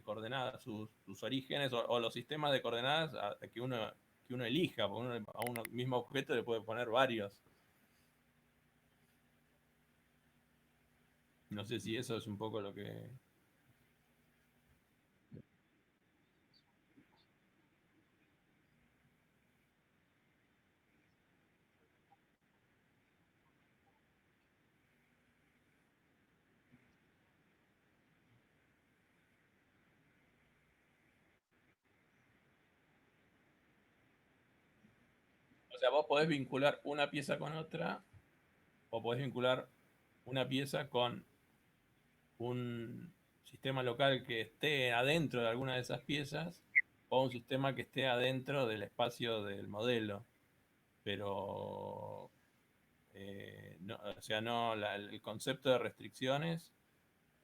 coordenadas, sus orígenes o los sistemas de coordenadas que uno elija, porque uno a un mismo objeto le puede poner varios. No sé si eso es un poco lo que... O sea, vos podés vincular una pieza con otra, o podés vincular una pieza con un sistema local que esté adentro de alguna de esas piezas, o un sistema que esté adentro del espacio del modelo. Pero, no, o sea, no, el concepto de restricciones,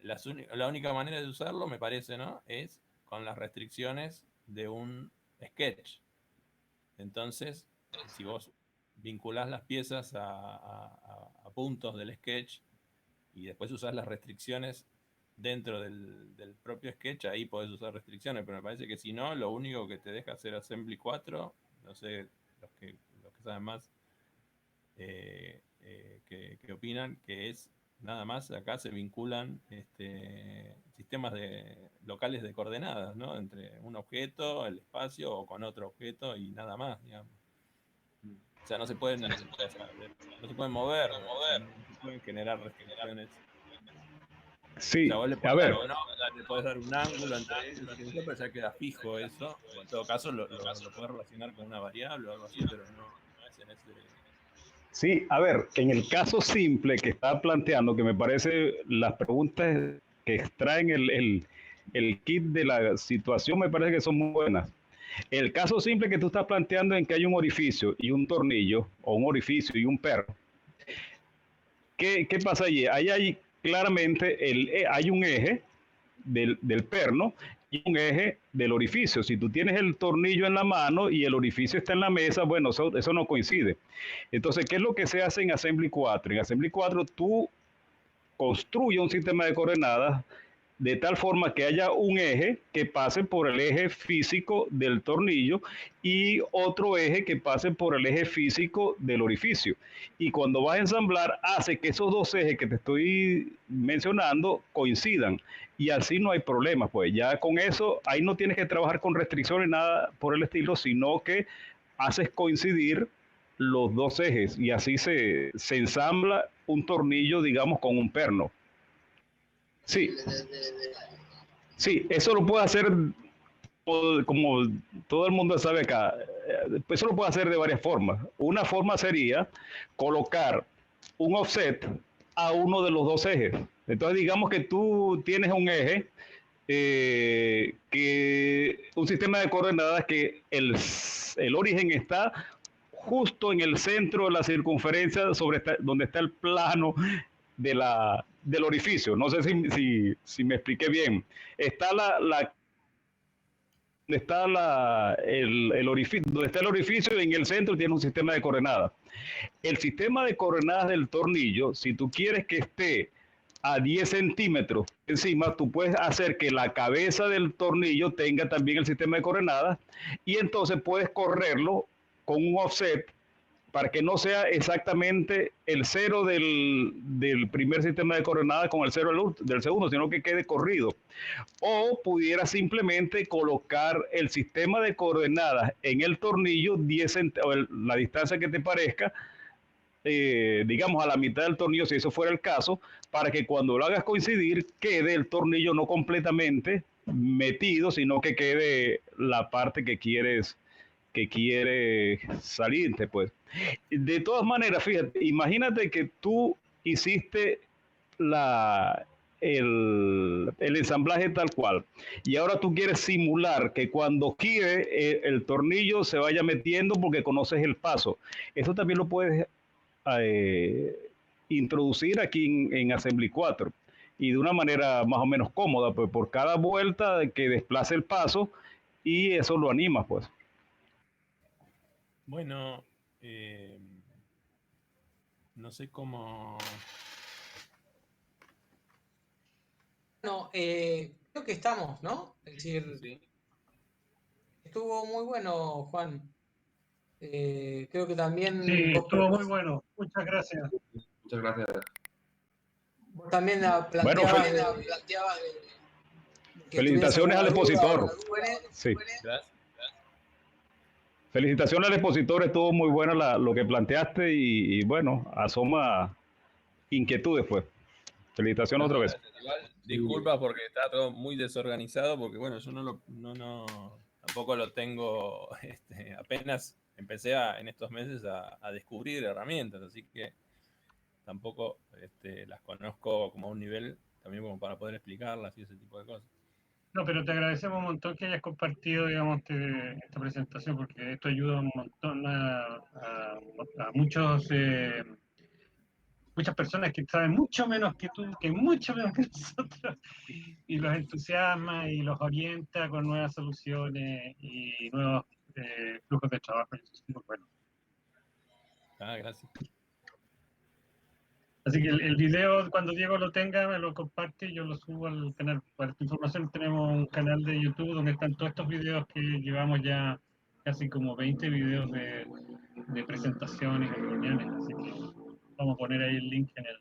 la única manera de usarlo, me parece, ¿no?, es con las restricciones de un sketch. Entonces, si vos vinculás las piezas a puntos del sketch y después usás las restricciones dentro del propio sketch, ahí podés usar restricciones, pero me parece que si no, lo único que te deja hacer Assembly 4, no sé, los que saben más, que opinan, que es nada más, acá se vinculan sistemas locales de coordenadas, ¿no?, entre un objeto, el espacio, o con otro objeto, y nada más, digamos. O sea, no se pueden mover, no se pueden generar restricciones. Sí, O sea, vos le a podés, ver, le podés dar un ángulo entre ellos, pero ya queda fijo eso. O en todo caso, lo podés relacionar con una variable o algo así, pero no es en ese. sí, a ver, en el caso simple que estaba planteando, que me parece las preguntas que extraen el kit de la situación me parece que son muy buenas. El caso simple que tú estás planteando en que hay un orificio y un tornillo, o un orificio y un perno, ¿qué pasa allí? Ahí hay claramente, hay un eje del perno y un eje del orificio. Si tú tienes el tornillo en la mano y el orificio está en la mesa, bueno, eso no coincide. Entonces, ¿qué es lo que se hace en Assembly 4? En Assembly 4 tú construyes un sistema de coordenadas de tal forma que haya un eje que pase por el eje físico del tornillo y otro eje que pase por el eje físico del orificio. Y cuando vas a ensamblar, hace que esos dos ejes que te estoy mencionando coincidan. Y así no hay problema, pues ya con eso, ahí no tienes que trabajar con restricciones, nada por el estilo, sino que haces coincidir los dos ejes y así se ensambla un tornillo, digamos, con un perno. Sí, sí, eso lo puede hacer como todo el mundo sabe acá. Eso lo puede hacer de varias formas. Una forma sería colocar un offset a uno de los dos ejes. Entonces, digamos que tú tienes un eje, un sistema de coordenadas que el origen está justo en el centro de la circunferencia donde está el plano del orificio. No sé si me expliqué bien. Está el orificio, donde está el orificio, y en el centro tiene un sistema de coordenadas. El sistema de coordenadas del tornillo, si tú quieres que esté a 10 centímetros encima, tú puedes hacer que la cabeza del tornillo tenga también el sistema de coordenadas y entonces puedes correrlo con un offset para que no sea exactamente el cero del primer sistema de coordenadas con el cero del segundo, sino que quede corrido. O pudiera simplemente colocar el sistema de coordenadas en el tornillo, la distancia que te parezca, digamos a la mitad del tornillo, si eso fuera el caso, para que cuando lo hagas coincidir quede el tornillo no completamente metido, sino que quede la parte que quiere salirte, pues. De todas maneras, fíjate, imagínate que tú hiciste el ensamblaje tal cual y ahora tú quieres simular que cuando gire el tornillo se vaya metiendo porque conoces el paso. Eso también lo puedes introducir aquí en Assembly 4 y de una manera más o menos cómoda, pues por cada vuelta que desplace el paso y eso lo anima, pues. Bueno, no sé cómo. Bueno, creo que estamos, ¿no? Es decir, Sí. estuvo muy bueno, Juan. Creo que también Sí, vos, estuvo muy bueno. Muchas gracias. Muchas gracias. vos también Bueno, planteabas que tuvieras felicitaciones al alguna duda o expositor. resuene. Sí. Gracias. Felicitaciones al expositor, estuvo muy bueno lo que planteaste y bueno, asoma inquietudes, pues. Felicitaciones otra vez. Igual, disculpa porque está todo muy desorganizado, porque bueno, yo tampoco lo tengo, apenas empecé en estos meses a descubrir herramientas, así que tampoco las conozco como a un nivel también como para poder explicarlas y ese tipo de cosas. No, pero te agradecemos un montón que hayas compartido, digamos, esta presentación, porque esto ayuda un montón a muchas personas que saben mucho menos que tú, que mucho menos que nosotros, y los entusiasma y los orienta con nuevas soluciones y nuevos flujos de trabajo. Y eso es muy bueno. Gracias. Así que el video, cuando Diego lo tenga, me lo comparte y yo lo subo al canal. Para tu información, tenemos un canal de YouTube donde están todos estos videos que llevamos ya casi como 20 videos de presentaciones y reuniones. Así que vamos a poner ahí el link en el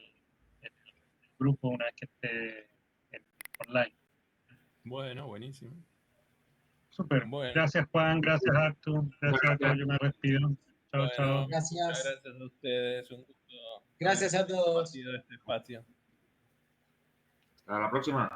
grupo una vez que esté online. Bueno, buenísimo. Súper. Bueno. Gracias, Juan. Gracias, Artur. Gracias a todos. Yo me despido. Chao, Bueno, chao. Gracias. Muchas gracias a ustedes. Un gusto. Gracias a todos. Haber compartido este espacio. Hasta la próxima.